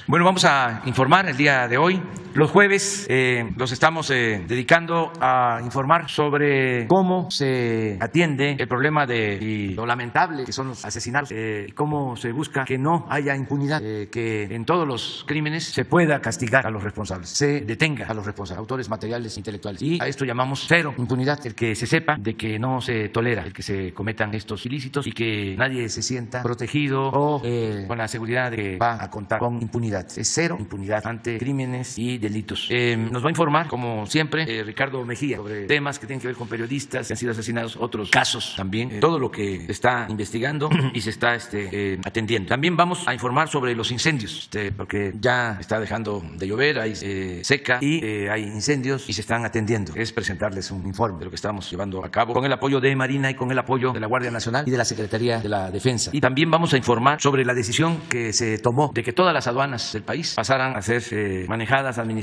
Bueno, vamos a informar el día de hoy. Los jueves los estamos dedicando a informar sobre cómo se atiende el problema y lo lamentable que son los asesinatos, cómo se busca que no haya impunidad, que en todos los crímenes se pueda castigar a los responsables, se detenga a los responsables, autores materiales, intelectuales. Y a esto llamamos cero impunidad, el que se sepa de que no se tolera el que se cometan estos ilícitos y que nadie se sienta protegido o con la seguridad de que va a contar con impunidad. Es cero impunidad ante crímenes y delitos. Nos va a informar, como siempre, Ricardo Mejía sobre temas que tienen que ver con periodistas que han sido asesinados, otros casos también, todo lo que se está investigando y se está atendiendo. También vamos a informar sobre los incendios, porque ya está dejando de llover, hay seca y hay incendios y se están atendiendo. Es presentarles un informe de lo que estamos llevando a cabo con el apoyo de Marina y con el apoyo de la Guardia Nacional y de la Secretaría de la Defensa. Y también vamos a informar sobre la decisión que se tomó de que todas las aduanas del país pasaran a ser manejadas, administradas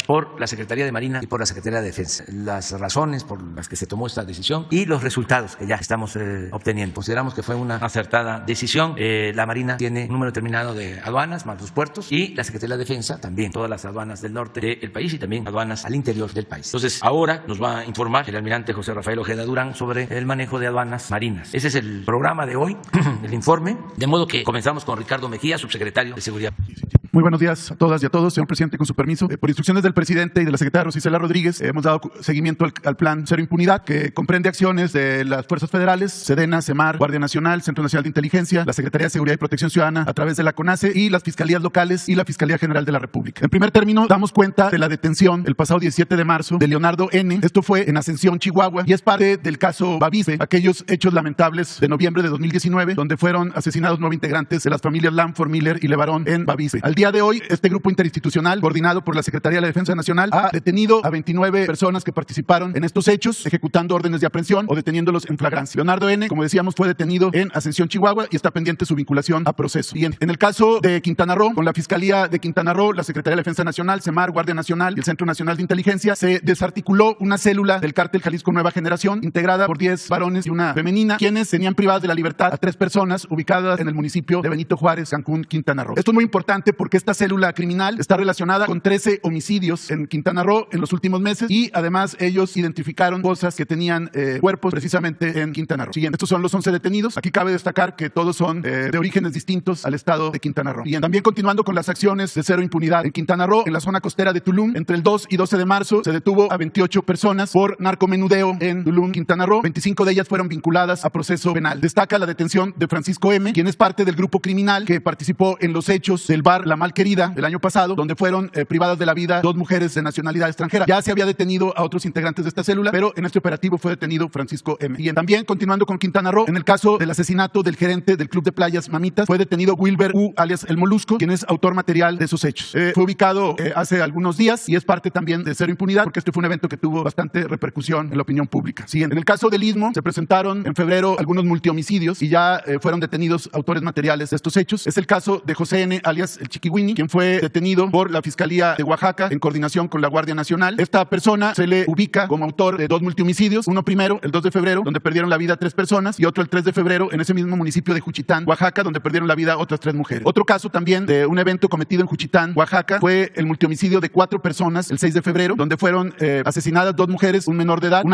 por la Secretaría de Marina y por la Secretaría de Defensa. Las razones por las que se tomó esta decisión y los resultados que ya estamos obteniendo. Consideramos que fue una acertada decisión. La Marina tiene un número determinado de aduanas, más los puertos, y la Secretaría de Defensa también, todas las aduanas del norte del país y también aduanas al interior del país. Entonces, ahora nos va a informar el almirante José Rafael Ojeda Durán sobre el manejo de aduanas marinas. Ese es el programa de hoy, el informe, de modo que comenzamos con Ricardo Mejía, subsecretario de Seguridad. Muy buenos días a todas y a todos. Señor presidente, con su permiso, por instrucciones del presidente y de la secretaria Rosicela Rodríguez, hemos dado seguimiento al plan Cero Impunidad, que comprende acciones de las fuerzas federales, SEDENA, SEMAR, Guardia Nacional, Centro Nacional de Inteligencia, la Secretaría de Seguridad y Protección Ciudadana a través de la CONACE y las fiscalías locales y la Fiscalía General de la República. En primer término, damos cuenta de la detención el pasado 17 de marzo de Leonardo N. Esto fue en Ascensión, Chihuahua, y es parte del caso Bavispe, aquellos hechos lamentables de noviembre de 2019, donde fueron asesinados 9 integrantes de las familias Lamford, Miller y Levarón en Bavispe. Al día de hoy, este grupo interinstitucional, coordinado por la Secretaría de la Defensa Nacional, ha detenido a 29 personas que participaron en estos hechos, ejecutando órdenes de aprehensión o deteniéndolos en flagrancia. Leonardo N., como decíamos, fue detenido en Ascensión, Chihuahua, y está pendiente su vinculación a proceso. Y en el caso de Quintana Roo, con la Fiscalía de Quintana Roo, la Secretaría de la Defensa Nacional, SEMAR, Guardia Nacional y el Centro Nacional de Inteligencia, se desarticuló una célula del cártel Jalisco Nueva Generación, integrada por 10 varones y una femenina, quienes tenían privadas de la libertad a 3 personas ubicadas en el municipio de Benito Juárez, Cancún, Quintana Roo. Esto es muy importante porque esta célula criminal está relacionada con 13 homicidios en Quintana Roo en los últimos meses, y además ellos identificaron cosas que tenían cuerpos precisamente en Quintana Roo. Siguiente, estos son los 11 detenidos. Aquí cabe destacar que todos son de orígenes distintos al estado de Quintana Roo. Y también, continuando con las acciones de cero impunidad en Quintana Roo, en la zona costera de Tulum, entre el 2 y 12 de marzo se detuvo a 28 personas por narcomenudeo en Tulum, Quintana Roo. 25 de ellas fueron vinculadas a proceso penal. Destaca la detención de Francisco M., quien es parte del grupo criminal que participó en los hechos del bar La Malquerida del año pasado, donde fueron privadas de la vida 2 mujeres de nacionalidad extranjera. Ya se había detenido a otros integrantes de esta célula, pero en este operativo fue detenido Francisco M. Y también, continuando con Quintana Roo, en el caso del asesinato del gerente del Club de Playas Mamitas, fue detenido Wilber U., alias El Molusco, quien es autor material de esos hechos. Fue ubicado hace algunos días y es parte también de cero impunidad, porque este fue un evento que tuvo bastante repercusión en la opinión pública. Siguiente, en el caso del Istmo, se presentaron en febrero algunos multihomicidios y ya fueron detenidos autores materiales de estos hechos. Es el caso de José N., alias El Chiquiwini, quien fue detenido por la Fiscalía de Oaxaca en coordinación con la Guardia Nacional. Esta persona se le ubica como autor de 2 multihomicidios, uno primero el 2 de febrero, donde perdieron la vida 3 personas, y otro el 3 de febrero en ese mismo municipio de Juchitán, Oaxaca, donde perdieron la vida otras 3 mujeres. Otro caso también de un evento cometido en Juchitán, Oaxaca, fue el multihomicidio de 4 personas el 6 de febrero, donde fueron asesinadas 2 mujeres, una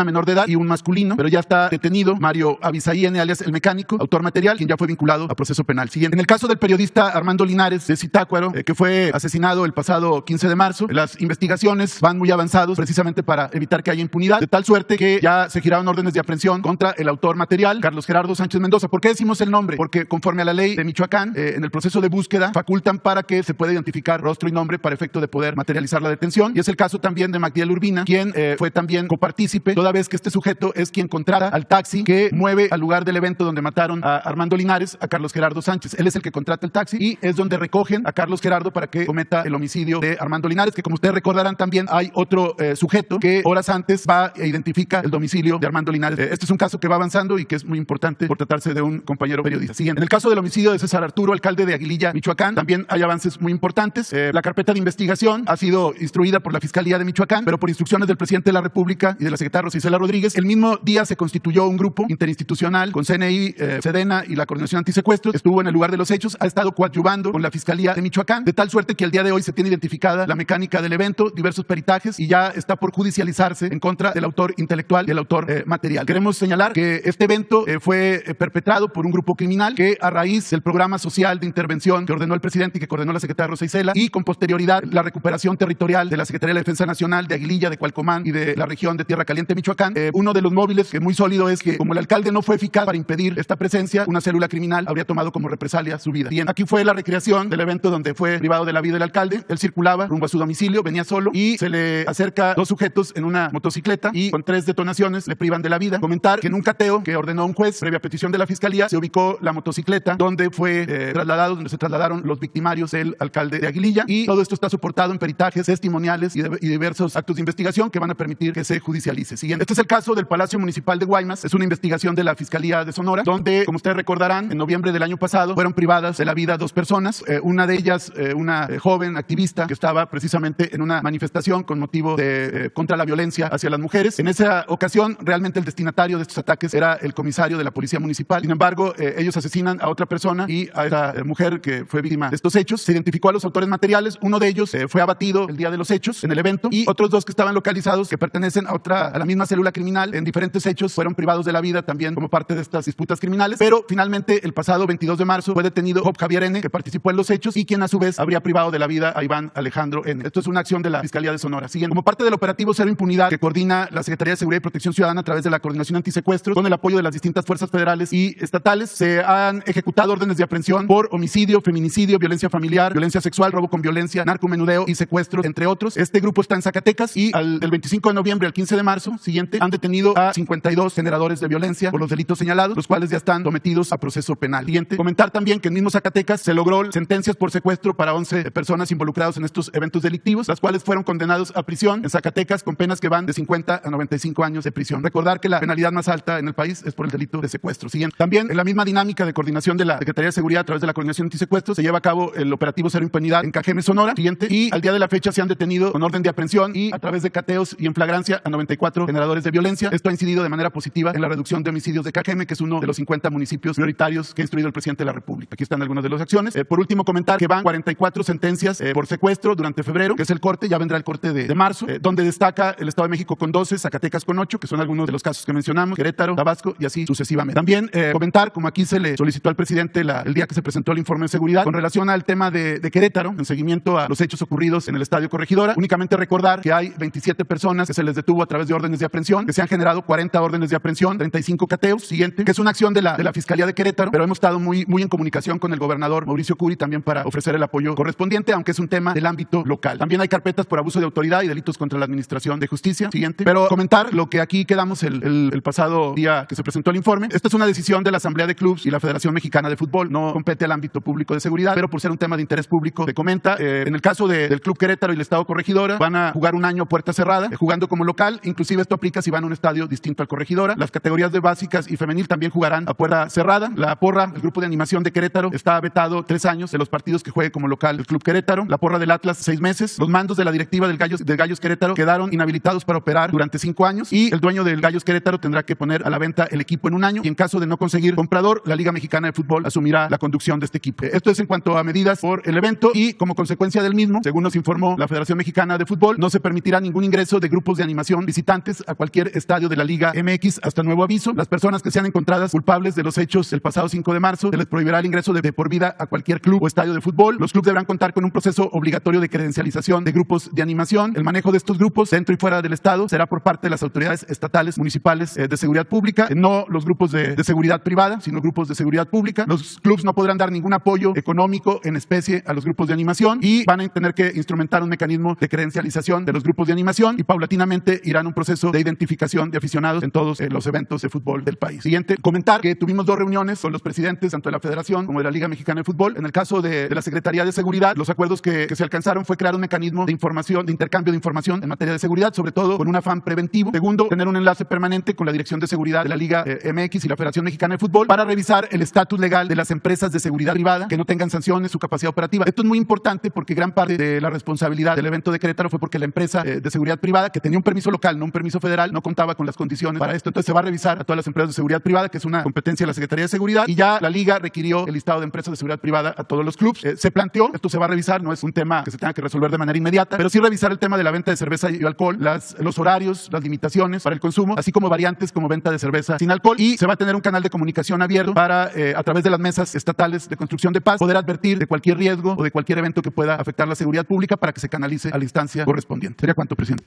menor de edad y un masculino, pero ya está detenido Mario Abisaí N., alias El Mecánico, autor material, quien ya fue vinculado a proceso penal. Siguiente, en el caso del periodista Armando Linares de Zitácuaro, que fue asesinado el pasado 15 de marzo, las investigaciones van muy avanzados precisamente para evitar que haya impunidad, de tal suerte que ya se giraron órdenes de aprehensión contra el autor material, Carlos Gerardo Sánchez Mendoza. ¿Por qué decimos el nombre? Porque conforme a la ley de Michoacán, en el proceso de búsqueda facultan para que se pueda identificar rostro y nombre para efecto de poder materializar la detención, y es el caso también de Magdiel Urbina, quien fue también copartícipe, toda vez que este sujeto es quien contrata al taxi que mueve al lugar del evento donde mataron a Armando Linares, a Carlos Gerardo Sánchez. Él es el que contrata el taxi y es donde recogen a Carlos Carlos Gerardo para que cometa el homicidio de Armando Linares, que como ustedes recordarán también hay otro sujeto que horas antes va e identifica el domicilio de Armando Linares. Este es un caso que va avanzando y que es muy importante por tratarse de un compañero periodista. Siguiente. En el caso del homicidio de César Arturo, alcalde de Aguililla, Michoacán, también hay avances muy importantes. La carpeta de investigación ha sido instruida por la Fiscalía de Michoacán, pero por instrucciones del presidente de la República y de la secretaria Rosa Isela Rodríguez, el mismo día se constituyó un grupo interinstitucional con CNI, Sedena y la Coordinación Antisecuestros. Estuvo en el lugar de los hechos, ha estado coadyuvando con la Fiscalía de Michoacán, de tal suerte que al día de hoy se tiene identificada la mecánica del evento, diversos peritajes y ya está por judicializarse en contra del autor intelectual y el autor material. Queremos señalar que este evento fue perpetrado por un grupo criminal que a raíz del programa social de intervención que ordenó el presidente y que coordinó la secretaria Rosa Isela y con posterioridad la recuperación territorial de la Secretaría de la Defensa Nacional de Aguililla, de Cualcomán y de la región de Tierra Caliente, Michoacán, uno de los móviles que es muy sólido es que como el alcalde no fue eficaz para impedir esta presencia, una célula criminal habría tomado como represalia su vida. Bien, aquí fue la recreación del evento donde fue privado de la vida el alcalde. Él circulaba rumbo a su domicilio, venía solo y se le acerca dos sujetos en una motocicleta y con 3 detonaciones le privan de la vida. Comentar que en un cateo que ordenó un juez previa petición de la Fiscalía se ubicó la motocicleta donde fue donde se trasladaron los victimarios del alcalde de Aguililla y todo esto está soportado en peritajes testimoniales y diversos actos de investigación que van a permitir que se judicialice. Siguiente. Este es el caso del Palacio Municipal de Guaymas. Es una investigación de la Fiscalía de Sonora donde, como ustedes recordarán, en noviembre del año pasado fueron privadas de la vida 2 personas. Una de ellas, una joven activista que estaba precisamente en una manifestación con motivo de contra la violencia hacia las mujeres. En esa ocasión, realmente el destinatario de estos ataques era el comisario de la Policía Municipal. Sin embargo, ellos asesinan a otra persona y a esa mujer que fue víctima de estos hechos. Se identificó a los autores materiales. Uno de ellos fue abatido el día de los hechos en el evento y otros 2 que estaban localizados que pertenecen a la misma célula criminal en diferentes hechos fueron privados de la vida también como parte de estas disputas criminales. Pero finalmente el pasado 22 de marzo fue detenido Job Javier N., que participó en los hechos y quien a su vez habría privado de la vida a Iván Alejandro N. Esto es una acción de la Fiscalía de Sonora. Siguiente. Como parte del operativo Cero Impunidad que coordina la Secretaría de Seguridad y Protección Ciudadana a través de la Coordinación Antisecuestros con el apoyo de las distintas fuerzas federales y estatales, se han ejecutado órdenes de aprehensión por homicidio, feminicidio, violencia familiar, violencia sexual, robo con violencia, narcomenudeo y secuestros, entre otros. Este grupo está en Zacatecas y del 25 de noviembre al 15 de marzo siguiente han detenido a 52 generadores de violencia por los delitos señalados, los cuales ya están sometidos a proceso penal. Siguiente. Comentar también que en mismo Zacatecas se logró sentencias por secuestro para 11 personas involucradas en estos eventos delictivos, las cuales fueron condenados a prisión en Zacatecas con penas que van de 50 a 95 años de prisión. Recordar que la penalidad más alta en el país es por el delito de secuestro. Siguiente. También en la misma dinámica de coordinación de la Secretaría de Seguridad a través de la Coordinación Antisecuestros se lleva a cabo el operativo Cero Impunidad en Cajeme, Sonora. Siguiente. Y al día de la fecha se han detenido con orden de aprehensión y a través de cateos y en flagrancia a 94 generadores de violencia. Esto ha incidido de manera positiva en la reducción de homicidios de Cajeme, que es uno de los 50 municipios prioritarios que ha instruido el presidente de la República. Aquí están algunas de las acciones. Por último, comentar que van 44 sentencias por secuestro durante febrero, que es el corte, ya vendrá el corte de marzo, donde destaca el Estado de México con 12, Zacatecas con 8, que son algunos de los casos que mencionamos, Querétaro, Tabasco y así sucesivamente. También comentar, como aquí se le solicitó al presidente el día que se presentó el informe de seguridad, con relación al tema de Querétaro, en seguimiento a los hechos ocurridos en el Estadio Corregidora, únicamente recordar que hay 27 personas que se les detuvo a través de órdenes de aprehensión, que se han generado 40 órdenes de aprehensión, 35 cateos. Siguiente, que es una acción de la Fiscalía de Querétaro, pero hemos estado muy en comunicación con el gobernador Mauricio Curi también para ofrecer el apoyo correspondiente, aunque es un tema del ámbito local. También hay carpetas por abuso de autoridad y delitos contra la administración de justicia. Siguiente, pero comentar lo que aquí quedamos el pasado día que se presentó el informe. Esta es una decisión de la Asamblea de Clubs y la Federación Mexicana de Fútbol, no compete al ámbito público de seguridad, pero por ser un tema de interés público se comenta. En el caso del Club Querétaro y el Estado Corregidora van a jugar un año a puerta cerrada, jugando como local. Inclusive esto aplica si van a un estadio distinto al Corregidora. Las categorías de básicas y femenil también jugarán a puerta cerrada. La porra, el grupo de animación de Querétaro, está vetado 3 años de los partidos que juegue como local el Club Querétaro. La porra del Atlas 6 meses. Los mandos de la directiva del Gallos Querétaro quedaron inhabilitados para operar durante 5 años y el dueño del Gallos Querétaro tendrá que poner a la venta el equipo en un año y en caso de no conseguir comprador, la Liga Mexicana de Fútbol asumirá la conducción de este equipo. Esto es en cuanto a medidas por el evento y como consecuencia del mismo, según nos informó la Federación Mexicana de Fútbol, no se permitirá ningún ingreso de grupos de animación visitantes a cualquier estadio de la Liga MX hasta nuevo aviso. Las personas que sean encontradas culpables de los hechos del pasado 5 de marzo se les prohibirá el ingreso de por vida a cualquier club o estadio de fútbol. Los clubes deberán contar con un proceso obligatorio de credencialización de grupos de animación. El manejo de estos grupos dentro y fuera del estado será por parte de las autoridades estatales, municipales de seguridad pública, no los grupos de seguridad privada, sino grupos de seguridad pública. Los clubes no podrán dar ningún apoyo económico en especie a los grupos de animación y van a tener que instrumentar un mecanismo de credencialización de los grupos de animación y paulatinamente irán un proceso de identificación de aficionados en todos los eventos de fútbol del país. Siguiente, comentar que tuvimos 2 reuniones con los presidentes tanto de la Federación como de la Liga Mexicana de Fútbol. En el caso de la Secretaría Secretaría de Seguridad. Los acuerdos que se alcanzaron fue crear un mecanismo de información, de intercambio de información en materia de seguridad, sobre todo con un afán preventivo. Segundo, tener un enlace permanente con la Dirección de Seguridad de la Liga MX y la Federación Mexicana de Fútbol para revisar el estatus legal de las empresas de seguridad privada que no tengan sanciones, su capacidad operativa. Esto es muy importante porque gran parte de la responsabilidad del evento de Querétaro fue porque la empresa de seguridad privada, que tenía un permiso local, no un permiso federal, no contaba con las condiciones para esto. Entonces se va a revisar a todas las empresas de seguridad privada, que es una competencia de la Secretaría de Seguridad, y ya la Liga requirió el listado de empresas de seguridad privada a todos los clubes. Se planteó, esto se va a revisar, no es un tema que se tenga que resolver de manera inmediata, pero sí revisar el tema de la venta de cerveza y alcohol, los horarios, las limitaciones para el consumo, así como variantes como venta de cerveza sin alcohol, y se va a tener un canal de comunicación abierto para, a través de las mesas estatales de construcción de paz, poder advertir de cualquier riesgo o de cualquier evento que pueda afectar la seguridad pública para que se canalice a la instancia correspondiente. ¿Sería cuánto, presidente?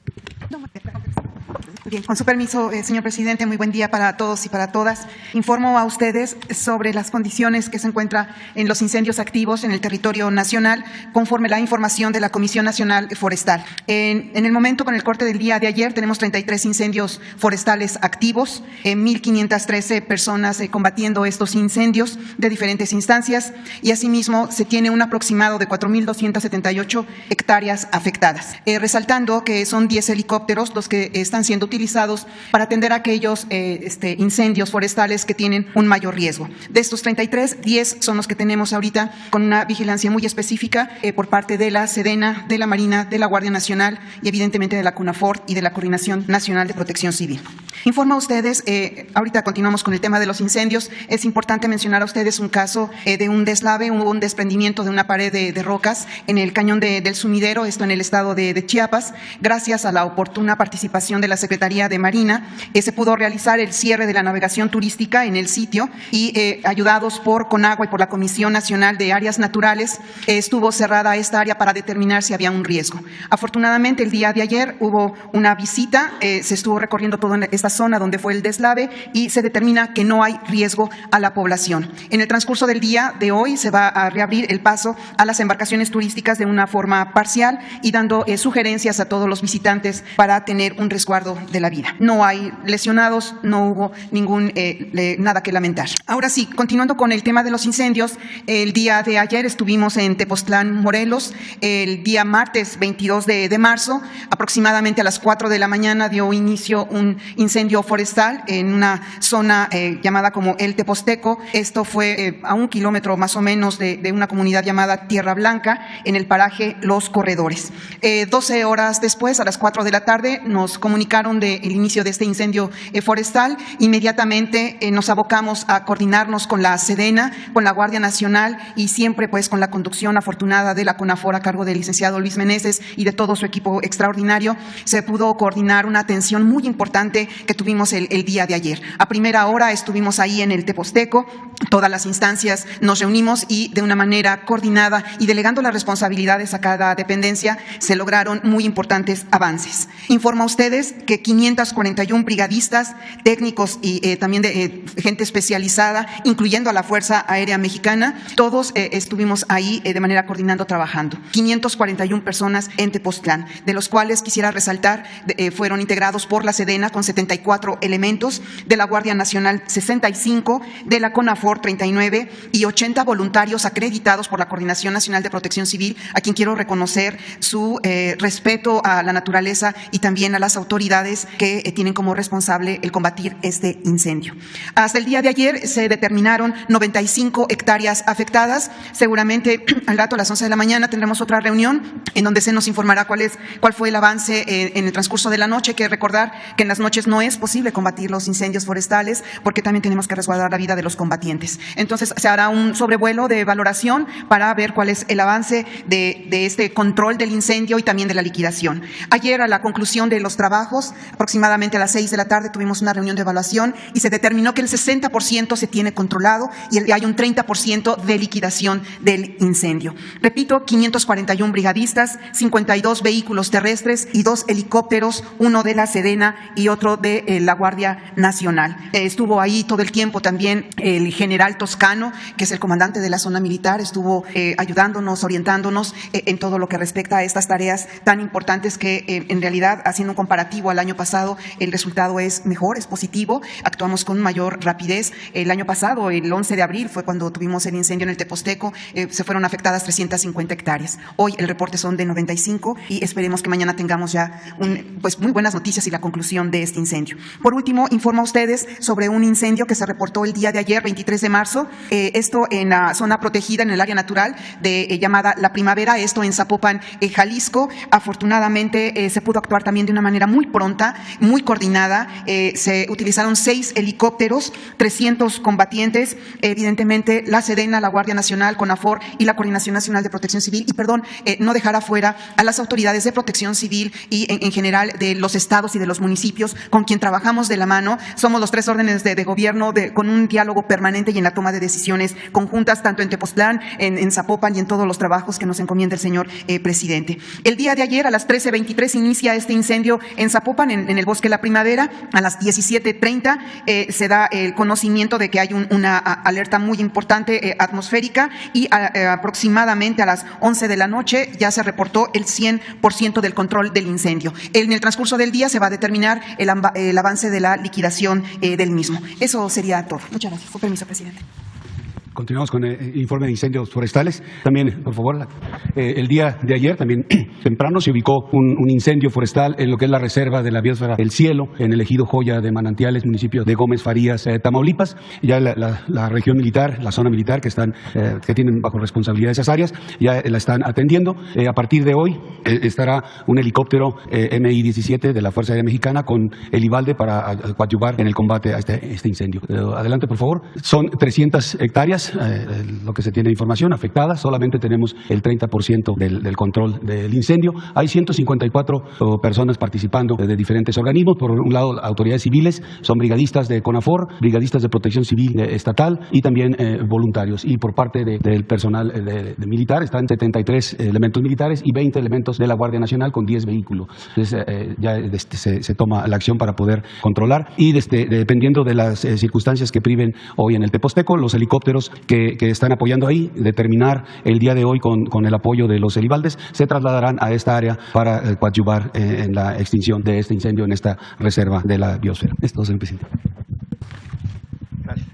Bien, con su permiso, señor presidente, muy buen día para todos y para todas. Informo a ustedes sobre las condiciones que se encuentran en los incendios activos en el territorio nacional, conforme la información de la Comisión Nacional Forestal. En el momento, con el corte del día de ayer, tenemos 33 incendios forestales activos, 1.513 personas combatiendo estos incendios de diferentes instancias, y asimismo se tiene un aproximado de 4.278 hectáreas afectadas. Resaltando que son 10 helicópteros los que están siendo utilizados para atender a aquellos incendios forestales que tienen un mayor riesgo. De estos 33, 10 son los que tenemos ahorita con una vigilancia muy específica por parte de la Sedena, de la Marina, de la Guardia Nacional y evidentemente de la CONAFOR y de la Coordinación Nacional de Protección Civil. Informo a ustedes, ahorita continuamos con el tema de los incendios, es importante mencionar a ustedes un caso de un deslave, hubo un desprendimiento de una pared de rocas en el cañón del Sumidero, esto en el estado de Chiapas. Gracias a la oportuna participación de la Secretaría de Marina, se pudo realizar el cierre de la navegación turística en el sitio y ayudados por CONAGUA y por la Comisión Nacional de Áreas Naturales, estuvo cerrada esta área para determinar si había un riesgo. Afortunadamente, el día de ayer hubo una visita, se estuvo recorriendo toda esta zona donde fue el deslave y se determina que no hay riesgo a la población. En el transcurso del día de hoy se va a reabrir el paso a las embarcaciones turísticas de una forma parcial y dando sugerencias a todos los visitantes para tener un resguardo de la vida. No hay lesionados, no hubo nada que lamentar. Ahora sí, continuando con el tema de los incendios, el día de ayer estuvimos en Tepoztlán, Morelos. El día martes 22 de marzo, aproximadamente a las 4 de la mañana, dio inicio un incendio forestal en una zona llamada como El Teposteco. Esto fue a 1 kilómetro más o menos de una comunidad llamada Tierra Blanca, en el paraje Los Corredores. 12 horas después, a las 4 de la tarde, nos comunicaron del inicio de este incendio forestal. Inmediatamente nos abocamos a coordinarnos con la Sedena, con la Guardia Nacional y siempre pues con la conducción afortunada de la CONAFOR a cargo del licenciado Luis Meneses y de todo su equipo extraordinario. Se pudo coordinar una atención muy importante que tuvimos el día de ayer. A primera hora estuvimos ahí en el Teposteco, todas las instancias nos reunimos y de una manera coordinada y delegando las responsabilidades a cada dependencia se lograron muy importantes avances. Informo a ustedes que 541 brigadistas, técnicos y también de gente especializada, incluyendo a la Fuerza Aérea Mexicana, todos estuvimos ahí de manera coordinando, trabajando. 541 personas en Tepoztlán, de los cuales quisiera resaltar fueron integrados por la Sedena con 74 elementos, de la Guardia Nacional 65, de la CONAFOR 39 y 80 voluntarios acreditados por la Coordinación Nacional de Protección Civil, a quien quiero reconocer su respeto a la naturaleza y también a las autoridades que tienen como responsable el combatir este incendio. Hasta el día de ayer se determinaron 95 hectáreas afectadas. Seguramente al rato a las 11 de la mañana tendremos otra reunión en donde se nos informará cuál fue el avance en el transcurso de la noche. Hay que recordar que en las noches no es posible combatir los incendios forestales porque también tenemos que resguardar la vida de los combatientes. Entonces se hará un sobrevuelo de valoración para ver cuál es el avance de este control del incendio y también de la liquidación. Ayer, a la conclusión de los trabajos, aproximadamente a las 6 de la tarde, tuvimos una reunión de evaluación y se determinó que el 60% se tiene controlado y hay un 30% de liquidación del incendio. Repito, 541 brigadistas, 52 vehículos terrestres y 2 helicópteros, uno de la Sedena y otro de de la Guardia Nacional. Estuvo ahí todo el tiempo también el general Toscano, que es el comandante de la zona militar, estuvo ayudándonos, orientándonos en todo lo que respecta a estas tareas tan importantes que en realidad, haciendo un comparativo al año pasado, el resultado es mejor, es positivo, actuamos con mayor rapidez. El año pasado, el 11 de abril, fue cuando tuvimos el incendio en el Teposteco, se fueron afectadas 350 hectáreas. Hoy el reporte son de 95 y esperemos que mañana tengamos ya pues muy buenas noticias y la conclusión de este incendio. Por último, informo a ustedes sobre un incendio que se reportó el día de ayer, 23 de marzo, esto en la zona protegida, en el área natural llamada La Primavera, esto en Zapopan, Jalisco. Afortunadamente se pudo actuar también de una manera muy pronta, muy coordinada. Se utilizaron 6 helicópteros, 300 combatientes, evidentemente la Sedena, la Guardia Nacional, CONAFOR y la Coordinación Nacional de Protección Civil. Y perdón, no dejar afuera a las autoridades de protección civil y en general de los estados y de los municipios con quien trabajamos de la mano. Somos los 3 órdenes de gobierno con un diálogo permanente y en la toma de decisiones conjuntas, tanto en Tepoztlán, en Zapopan y en todos los trabajos que nos encomienda el señor presidente. El día de ayer a las 13:23 inicia este incendio en Zapopan, en el Bosque La Primavera. A las 17:30 se da el conocimiento de que hay una alerta muy importante atmosférica y aproximadamente a las 11 de la noche ya se reportó el 100% del control del incendio. En el transcurso del día se va a determinar el avance de la liquidación del mismo. Eso sería todo. Muchas gracias. Con permiso, presidente. Continuamos con el informe de incendios forestales. También, por favor, el día de ayer, también temprano, se ubicó un incendio forestal en lo que es la reserva de la biosfera El Cielo, en el ejido Joya de Manantiales, municipio de Gómez Farías, Tamaulipas. Ya la región militar, la zona militar que tienen bajo responsabilidad esas áreas, ya la están atendiendo. A partir de hoy estará un helicóptero MI-17 de la Fuerza Aérea Mexicana con el IVALDE para coadyuvar en el combate a este incendio. Adelante, por favor. Son 300 hectáreas. Lo que se tiene de información afectada, solamente tenemos el 30% del control del incendio. Hay 154 personas participando de diferentes organismos. Por un lado, autoridades civiles, son brigadistas de CONAFOR, brigadistas de Protección Civil estatal y también voluntarios. Y por parte del personal militar están 73 elementos militares y 20 elementos de la Guardia Nacional con 10 vehículos. Entonces ya se toma la acción para poder controlar y dependiendo de las circunstancias que priven hoy en el Teposteco, los helicópteros que están apoyando ahí, determinar el día de hoy con el apoyo de los helivaldes, se trasladarán a esta área para coadyuvar en la extinción de este incendio en esta reserva de la biosfera. Esto, señor presidente. Gracias.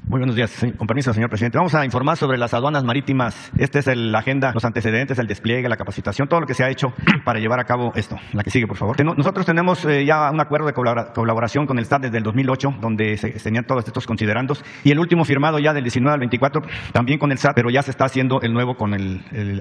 Muy buenos días, con permiso, señor presidente. Vamos a informar sobre las aduanas marítimas. Esta es la agenda, los antecedentes, el despliegue, la capacitación, todo lo que se ha hecho para llevar a cabo esto. La que sigue, por favor. Nosotros tenemos ya un acuerdo de colaboración con el SAT desde el 2008, donde se tenían todos estos considerandos, y el último firmado ya del 19 al 24, también con el SAT, pero ya se está haciendo el nuevo con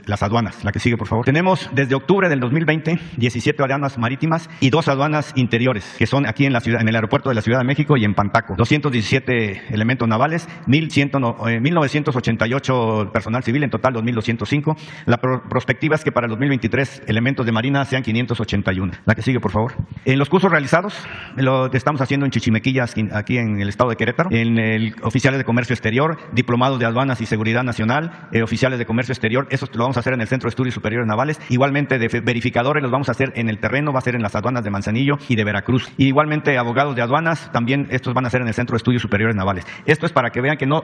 las aduanas. La que sigue, por favor. Tenemos desde octubre del 2020 17 aduanas marítimas y 2 aduanas interiores, que son aquí en el aeropuerto de la Ciudad de México y en Pantaco. 217 elementos navales, 1,988 personal civil, en total 2,205. La prospectiva es que para el 2023 elementos de Marina sean 581. La que sigue, por favor. En los cursos realizados, lo que estamos haciendo en Chichimequillas, aquí en el estado de Querétaro, en oficiales de comercio exterior, diplomados de aduanas y seguridad nacional, oficiales de comercio exterior, eso lo vamos a hacer en el Centro de Estudios Superiores Navales. Igualmente de verificadores los vamos a hacer en el terreno, va a ser en las aduanas de Manzanillo y de Veracruz. Y igualmente abogados de aduanas, también estos van a ser en el Centro de Estudios Superiores Navales. Esto es para que vean que no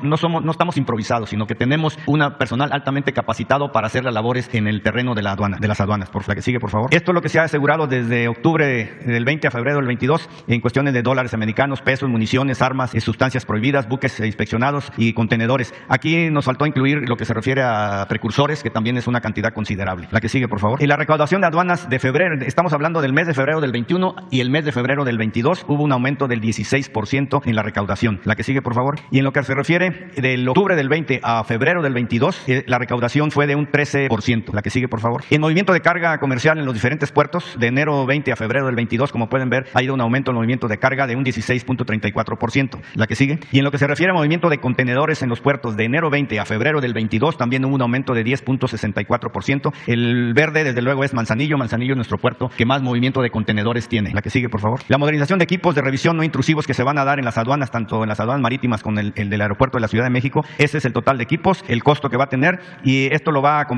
estamos improvisados, sino que tenemos un personal altamente capacitado para hacer las labores en el terreno de las aduanas. Por la que sigue, por favor. Esto es lo que se ha asegurado desde octubre del 20 a febrero del 22 en cuestiones de dólares americanos, pesos, municiones, armas, sustancias prohibidas, buques inspeccionados y contenedores. Aquí nos faltó incluir lo que se refiere a precursores, que también es una cantidad considerable. La que sigue, por favor. En la recaudación de aduanas de febrero, estamos hablando del mes de febrero del 21 y el mes de febrero del 22, hubo un aumento del 16% en la recaudación. La que sigue, por favor. Y en lo que se refiere del octubre del 20 a febrero del 22, la recaudación fue de un 13%. La que sigue, por favor. En movimiento de carga comercial en los diferentes puertos, de enero 20 a febrero del 22, como pueden ver, ha ido un aumento en el movimiento de carga de un 16.34%. La que sigue. Y en lo que se refiere a movimiento de contenedores en los puertos, de enero 20 a febrero del 22, también hubo un aumento de 10.64%. El verde, desde luego, es Manzanillo. Manzanillo es nuestro puerto que más movimiento de contenedores tiene. La que sigue, por favor. La modernización de equipos de revisión no intrusivos que se van a dar en las aduanas, tanto en las aduanas marítimas como en del aeropuerto de la Ciudad de México. Ese es el total de equipos, el costo que va a tener, y esto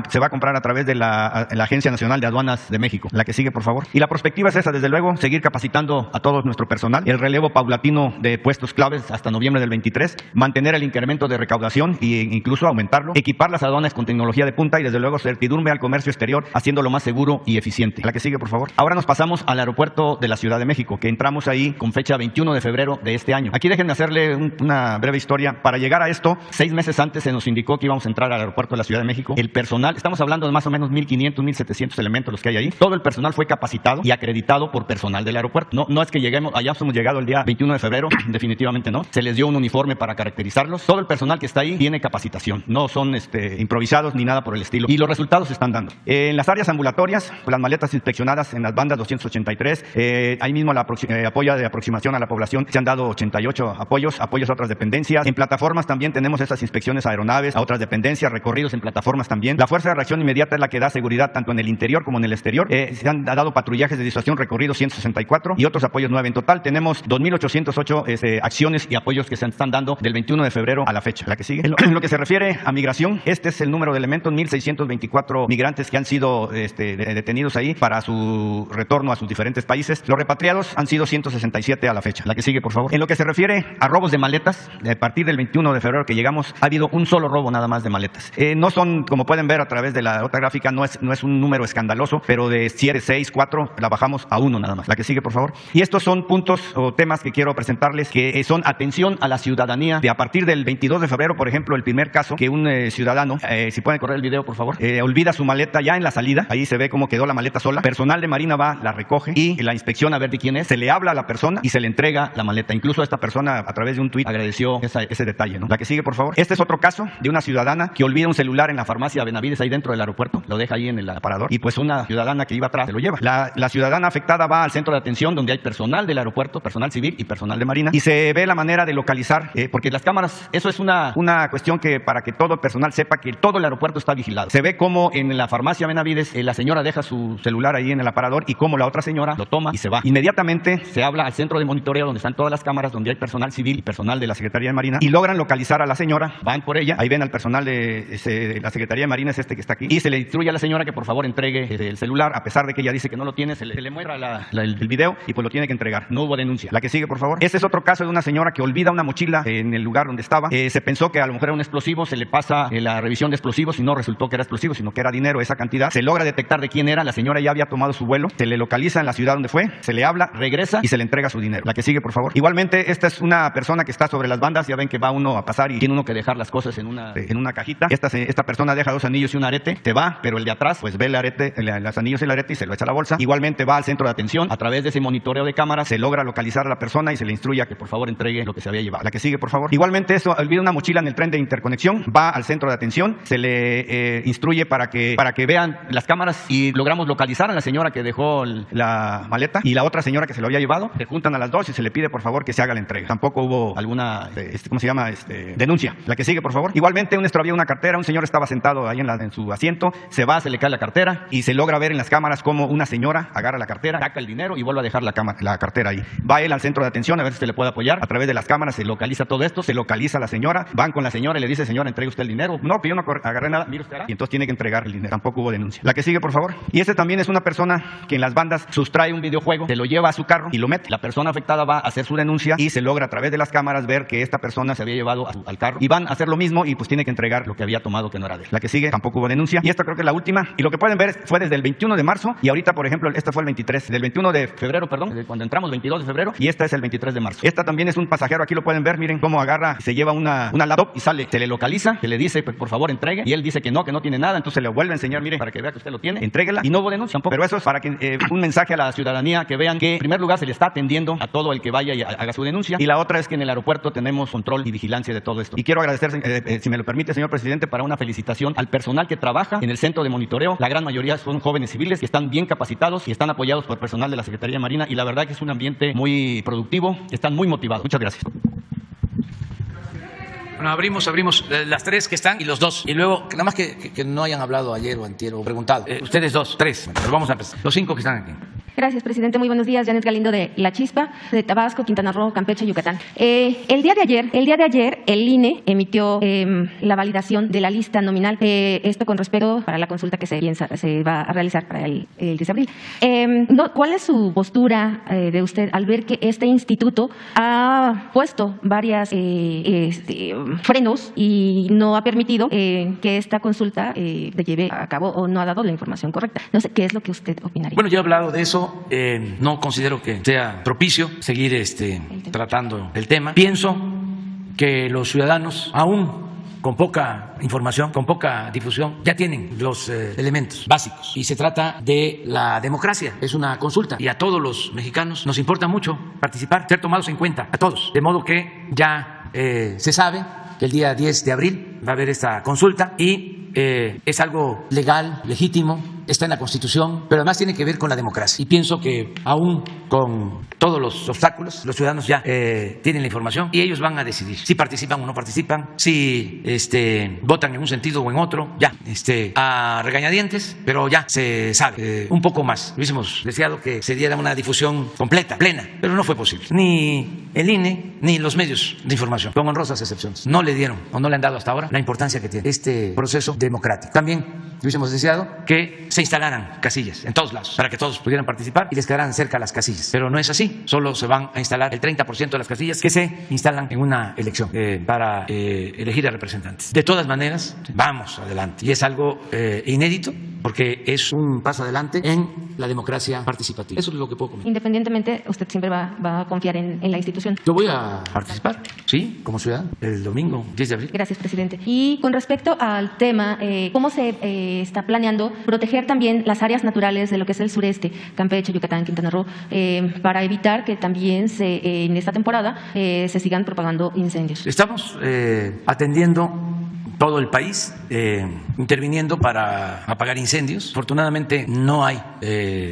se va a comprar a través de la Agencia Nacional de Aduanas de México. La que sigue, por favor. Y la perspectiva es esa, desde luego, seguir capacitando a todo nuestro personal, el relevo paulatino de puestos claves hasta noviembre del 23, mantener el incremento de recaudación e incluso aumentarlo, equipar las aduanas con tecnología de punta y desde luego certidumbre al comercio exterior, haciéndolo más seguro y eficiente. La que sigue, por favor. Ahora nos pasamos al aeropuerto de la Ciudad de México, que entramos ahí con fecha 21 de febrero de este año. Aquí déjenme hacerle una breve historia. Para llegar a esto, 6 meses antes se nos indicó que íbamos a entrar al aeropuerto de la Ciudad de México. El personal, estamos hablando de más o menos 1.500, 1.700 elementos los que hay ahí. Todo el personal fue capacitado y acreditado por personal del aeropuerto. No es que lleguemos, allá hemos llegado el día 21 de febrero, definitivamente no. Se les dio un uniforme para caracterizarlos. Todo el personal que está ahí tiene capacitación. No son improvisados ni nada por el estilo. Y los resultados se están dando. En las áreas ambulatorias, las maletas inspeccionadas en las bandas 283, ahí mismo apoyo de aproximación a la población, se han dado 88 apoyos a otras dependencias. En plataformas también tenemos esas inspecciones a aeronaves, a otras dependencias, recorridos en plataformas también. La fuerza de reacción inmediata es la que da seguridad tanto en el interior como en el exterior. Se han dado patrullajes de disuasión recorridos 164 y otros apoyos 9. En total tenemos 2.808 acciones y apoyos que se están dando del 21 de febrero a la fecha. La que sigue. En lo que se refiere a migración, este es el número de elementos, 1.624 migrantes que han sido detenidos ahí para su retorno a sus diferentes países. Los repatriados han sido 167 a la fecha. La que sigue, por favor. En lo que se refiere a robos de maletas, a partir del 21 de febrero que llegamos, ha habido un solo robo nada más de maletas. No son, como pueden ver a través de la otra gráfica, no es un número escandaloso, pero de 7, 6, 4, la bajamos a 1 nada más. La que sigue, por favor. Y estos son puntos o temas que quiero presentarles que son atención a la ciudadanía. De a partir del 22 de febrero, por ejemplo, el primer caso, que un ciudadano, si pueden correr el video, por favor, olvida su maleta ya en la salida. Ahí se ve cómo quedó la maleta sola. Personal de Marina va, la recoge y la inspecciona a ver de quién es. Se le habla a la persona y se le entrega la maleta. Incluso esta persona, a través de un tuit, agradeció ese detalle, ¿no? La que sigue, por favor. Este es otro caso de una ciudadana que olvida un celular en la farmacia Benavides, ahí dentro del aeropuerto. Lo deja ahí en el aparador y pues una ciudadana que iba atrás se lo lleva. La ciudadana afectada va al centro de atención donde hay personal del aeropuerto, personal civil y personal de Marina, y se ve la manera de localizar, porque las cámaras, eso es una cuestión que para que todo el personal sepa que todo el aeropuerto está vigilado. Se ve cómo en la farmacia Benavides la señora deja su celular ahí en el aparador y cómo la otra señora lo toma y se va. Inmediatamente se habla al centro de monitoreo donde están todas las cámaras, donde hay personal civil y personal de la Secretaría de Marina, y logran localizar a la señora, van por ella, ahí ven al personal de la Secretaría de Marina, es que está aquí, y se le instruye a la señora que por favor entregue el celular, a pesar de que ella dice que no lo tiene, se le muestra el video y pues lo tiene que entregar. No hubo denuncia. La que sigue, por favor. Este es otro caso de una señora que olvida una mochila en el lugar donde estaba. Se pensó que a lo mejor era un explosivo, se le pasa la revisión de explosivos y no resultó que era explosivo, sino que era dinero, esa cantidad. Se logra detectar de quién era, la señora ya había tomado su vuelo, se le localiza en la ciudad donde fue, se le habla, regresa y se le entrega su dinero. La que sigue, por favor. Igualmente, esta es una persona que está sobre las bandas, ya ven que va uno a pasar y tiene uno que dejar las cosas en una cajita. Esta persona deja 2 anillos y un arete, se va, pero el de atrás pues ve el arete, los anillos y el arete y se lo echa a la bolsa. Igualmente va al centro de atención, a través de ese monitoreo de cámaras se logra localizar a la persona y se le instruye a que por favor entregue lo que se había llevado. La que sigue, por favor. Igualmente eso, olvida una mochila en el tren de interconexión, va al centro de atención, se le instruye para que vean las cámaras y logramos localizar a la señora que dejó la maleta y la otra señora que se lo había llevado. Se juntan a las dos y se le pide por favor que se haga la entrega. Tampoco hubo alguna, denuncia. La que sigue, por favor. Igualmente un extravío una cartera, un señor estaba sentado ahí en su asiento, se va, se le cae la cartera y se logra ver en las cámaras como una señora agarra la cartera, saca el dinero y vuelve a dejar la cartera ahí. Va él al centro de atención a ver si se le puede apoyar. A través de las cámaras se localiza todo esto, se localiza a la señora, van con la señora y le dice, señora, ¿entregue usted el dinero? No, pero yo no agarré nada, mire usted, y entonces tiene que entregar el dinero. Tampoco hubo denuncia. La que sigue, por favor. Y este también es una persona que en las bandas sustrae un videojuego, se lo lleva a su carro y lo mete. La persona afectada va a hacer su denuncia y se logra a través de las cámaras ver que esta persona se había llevado al carro y van a hacer lo mismo y pues tiene que entregar lo que había tomado que no era de él. La que sigue, tampoco hubo denuncia. Y esta creo que es la última. Y lo que pueden ver fue desde el 21 de marzo y ahorita, por ejemplo, esta fue el 23, del 21 de febrero, perdón, cuando entramos 22 de febrero y esta es el 23 de marzo. Esta también es un pasajero, aquí lo pueden ver, miren cómo agarra, se lleva una laptop y sale, se le localiza, se le dice, pues, por favor entregue, y él dice que no tiene nada, entonces le vuelve a enseñar, miren, para que vea que usted lo tiene, entréguela, y no hubo denuncia tampoco. Pero eso es para que un mensaje a la ciudadanía, que vean que en primer lugar se le está atendiendo a todo el que vaya y haga su denuncia, y la otra es que en el aeropuerto tenemos control y vigilancia de todo esto. Y quiero agradecer, si me lo permite, señor presidente, para una felicitación al personal que trabaja en el centro de monitoreo. La gran mayoría son jóvenes civiles que están bien capacitados y están apoyados por personal de la Secretaría de Marina, y la verdad que es un ambiente muy productivo, están muy motivados. Muchas gracias. Bueno, abrimos las 3 que están y los 2. Y luego, nada más que no hayan hablado ayer o antier o preguntado. Ustedes 2, 3. Pero vamos a empezar. Los 5 que están aquí. Gracias, presidente. Muy buenos días. Janet Galindo de La Chispa, de Tabasco, Quintana Roo, Campeche, Yucatán. El día de ayer, el INE emitió la validación de la lista nominal. Esto con respecto para la consulta que se va a realizar para el 10 de abril. ¿Cuál es su postura de usted al ver que este instituto ha puesto varias frenos y no ha permitido que esta consulta se lleve a cabo o no ha dado la información correcta? No sé, ¿qué es lo que usted opinaría? Bueno, yo he hablado de eso. No considero que sea propicio seguir tratando el tema. Pienso que los ciudadanos, aún con poca información, con poca difusión, ya tienen los elementos básicos. Y se trata de la democracia. Es una consulta y a todos los mexicanos nos importa mucho participar, ser tomados en cuenta, a todos. De modo que ya se sabe que el día 10 de abril va a haber esta consulta y es algo legal, legítimo, está en la Constitución, pero además tiene que ver con la democracia. Y pienso que aún con todos los obstáculos, los ciudadanos ya tienen la información y ellos van a decidir si participan o no participan, si votan en un sentido o en otro, ya, a regañadientes, pero ya se sabe un poco más. Hubiésemos deseado que se diera una difusión completa, plena, pero no fue posible. Ni el INE, ni los medios de información, con honrosas excepciones, no le dieron o no le han dado hasta ahora la importancia que tiene este proceso democrático. También hubiésemos deseado que se instalaran casillas en todos lados para que todos pudieran participar y les quedaran cerca las casillas, pero no es así. Solo se van a instalar el 30% de las casillas que se instalan en una elección para elegir a representantes. De todas maneras, vamos adelante y es algo inédito porque es un paso adelante en la democracia participativa. Eso es lo que puedo comentar. Independientemente, usted siempre va a confiar en la institución. Yo voy a participar, sí, como ciudadano, el domingo 10 de abril. Gracias, presidente. Y con respecto al tema, ¿cómo se está planeando proteger también las áreas naturales de lo que es el sureste, Campeche, Yucatán, Quintana Roo, para evitar que también en esta temporada se sigan propagando incendios? Estamos atendiendo todo el país, interviniendo para apagar incendios. Afortunadamente no hay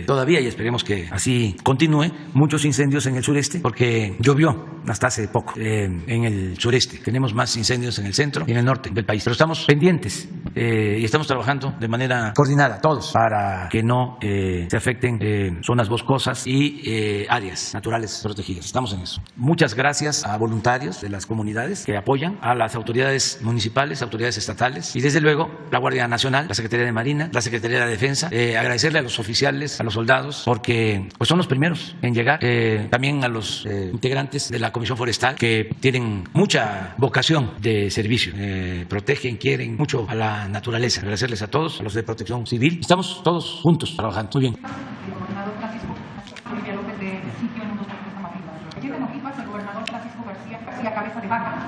todavía, y esperemos que así continúe, muchos incendios en el sureste, porque llovió hasta hace poco en el sureste. Tenemos más incendios en el centro y en el norte del país, pero estamos pendientes y estamos trabajando de manera coordinada, todos, para que no se afecten zonas boscosas y áreas naturales protegidas. Estamos en eso. Muchas gracias a voluntarios de las comunidades que apoyan, a las autoridades municipales, autoridades estatales y desde luego la Guardia Nacional, la Secretaría de Marina, la Secretaría de Defensa. Agradecerle a los oficiales, a los soldados, porque pues son los primeros en llegar. También a los integrantes de la Comisión Forestal, que tienen mucha vocación de servicio, protegen, quieren mucho a la naturaleza. Agradecerles a todos, a los de Protección Civil. Estamos todos juntos trabajando. Muy bien. El gobernador Francisco López de sitio en unos pueblos de Tamaulipas. Allí en Tamaulipas, el gobernador Francisco García Cabeza de Vaca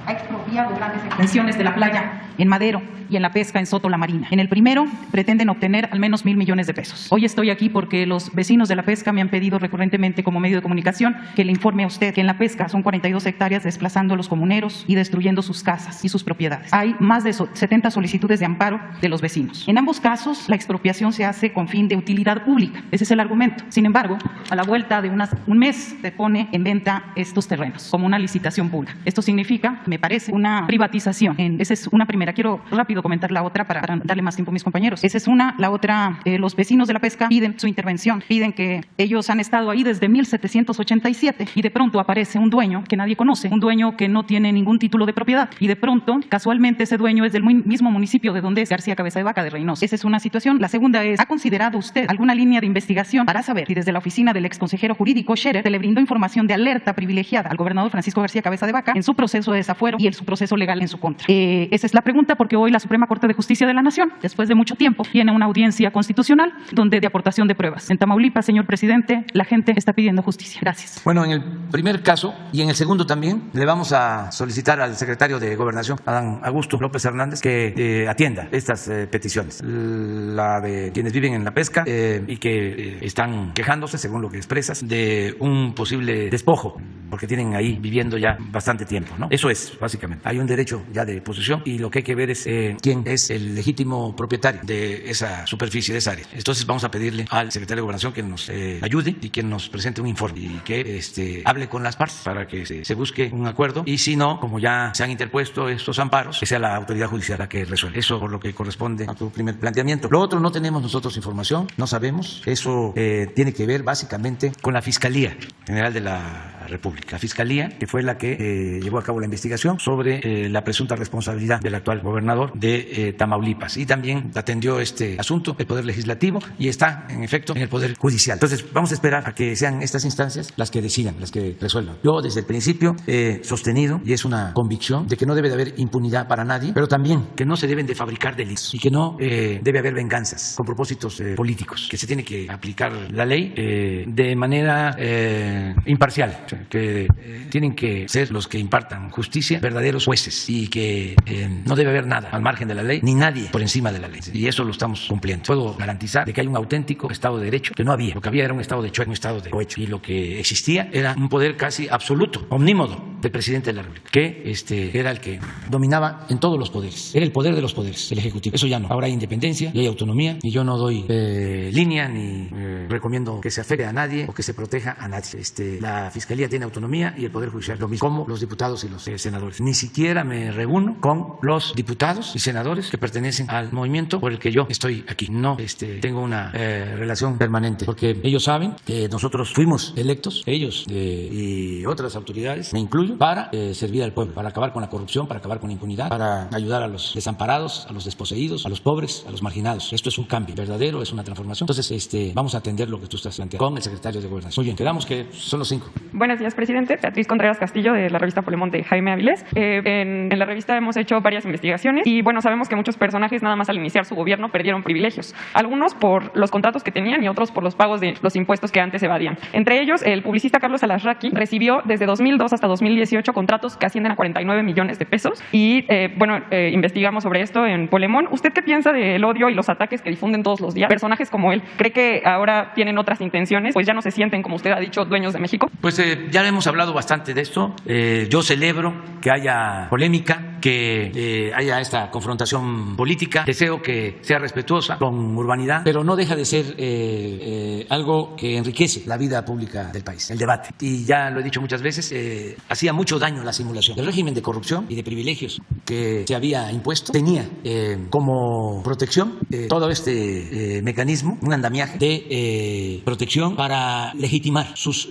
ha expropiado grandes extensiones de la playa en Madero y en la pesca en Soto La Marina. En el primero pretenden obtener al menos 1,000 millones de pesos. Hoy estoy aquí porque los vecinos de la pesca me han pedido recurrentemente como medio de comunicación que le informe a usted que en la pesca son 42 hectáreas desplazando a los comuneros y destruyendo sus casas y sus propiedades. Hay más de 70 solicitudes de amparo de los vecinos. En ambos casos, la expropiación se hace con fin de utilidad pública. Ese es el argumento. Sin embargo, a la vuelta de un mes se pone en venta estos terrenos como una licitación pública. Esto significa, me parece, una privatización. Esa es una primera. Quiero rápido comentar la otra para darle más tiempo a mis compañeros. Esa es una. La otra, los vecinos de la pesca piden su intervención. Piden que ellos han estado ahí desde 1787 y de pronto aparece un dueño que nadie conoce, un dueño que no tiene ningún título de propiedad y de pronto, casualmente, ese dueño es del mismo municipio de donde es García Cabeza de Vaca, de Reynosa. Esa es una situación. La segunda es, ¿ha considerado usted alguna línea de investigación para saber si desde la oficina del exconsejero jurídico Scherer se le brindó información de alerta privilegiada al gobernador Francisco García Cabeza de Vaca en su proceso de desafuero y su proceso legal en su contra? Esa es la pregunta, porque hoy la Suprema Corte de Justicia de la Nación, después de mucho tiempo, tiene una audiencia constitucional donde de aportación de pruebas. En Tamaulipas, señor presidente, la gente está pidiendo justicia. Gracias. Bueno, en el primer caso y en el segundo también le vamos a solicitar al secretario de Gobernación, Adán Augusto López Hernández, que atienda estas peticiones. La de quienes viven en la pesca y que están quejándose, según lo que expresas, de un posible desplazamiento despojo, porque tienen ahí viviendo ya bastante tiempo, ¿no? Eso es, básicamente. Hay un derecho ya de posesión y lo que hay que ver es quién es el legítimo propietario de esa superficie, de esa área. Entonces vamos a pedirle al secretario de Gobernación que nos ayude y que nos presente un informe y que hable con las partes para que se busque un acuerdo, y si no, como ya se han interpuesto estos amparos, que sea la autoridad judicial la que resuelva. Eso por lo que corresponde a tu primer planteamiento. Lo otro, no tenemos nosotros información, no sabemos. Eso tiene que ver básicamente con la Fiscalía General de la República. La Fiscalía, que fue la que llevó a cabo la investigación sobre la presunta responsabilidad del actual gobernador de Tamaulipas, y también atendió este asunto el Poder Legislativo y está, en efecto, en el Poder Judicial. Entonces, vamos a esperar a que sean estas instancias las que decidan, las que resuelvan. Yo, desde el principio, he sostenido, y es una convicción, de que no debe de haber impunidad para nadie, pero también que no se deben de fabricar delitos y que no debe haber venganzas con propósitos políticos, que se tiene que aplicar la ley de manera imparcial, que tienen que ser los que impartan justicia verdaderos jueces, y que no debe haber nada al margen de la ley ni nadie por encima de la ley, y eso lo estamos cumpliendo. Puedo garantizar de que hay un auténtico Estado de Derecho, que no había. Lo que había era un Estado de chueco, un Estado de cohecho, y lo que existía era un poder casi absoluto, omnímodo, del presidente de la República, que era el que dominaba en todos los poderes. Era el poder de los poderes, el Ejecutivo. Eso ya no. Ahora hay independencia y hay autonomía, y yo no doy línea ni recomiendo que se afecte a nadie o que se proteja a nadie. La Fiscalía tiene autonomía y el Poder Judicial lo mismo, como los diputados y los senadores. Ni siquiera me reúno con los diputados y senadores que pertenecen al movimiento por el que yo estoy aquí. No tengo una relación permanente, porque ellos saben que nosotros fuimos electos, ellos y otras autoridades, me incluyo, para servir al pueblo, para acabar con la corrupción, para acabar con la impunidad, para ayudar a los desamparados, a los desposeídos, a los pobres, a los marginados. Esto es un cambio verdadero, es una transformación. Entonces, vamos a atender lo que tú estás planteando con el secretario de Gobernación. Muy bien, quedamos que son los 5. Buenos días, presidente. Beatriz Contreras Castillo, de la revista Polemón, de Jaime Avilés. En la revista hemos hecho varias investigaciones y, bueno, sabemos que muchos personajes nada más al iniciar su gobierno perdieron privilegios. Algunos por los contratos que tenían y otros por los pagos de los impuestos que antes evadían. Entre ellos, el publicista Carlos Alasraqui recibió desde 2002 hasta 2018 contratos que ascienden a 49 millones de pesos y, investigamos sobre esto en Polemón. ¿Usted qué piensa del odio y los ataques que difunden todos los días personajes como él? ¿Cree que ahora tienen otras intenciones? Pues ya no se sienten, como usted ha dicho, dueños de México. Pues ya hemos hablado bastante de esto. Yo celebro que haya polémica, que haya esta confrontación política. Deseo que sea respetuosa, con urbanidad, pero no deja de ser algo que enriquece la vida pública del país, el debate. Y ya lo he dicho muchas veces, hacía mucho daño la simulación. El régimen de corrupción y de privilegios que se había impuesto tenía como protección todo este mecanismo, un andamiaje de protección para legitimar sus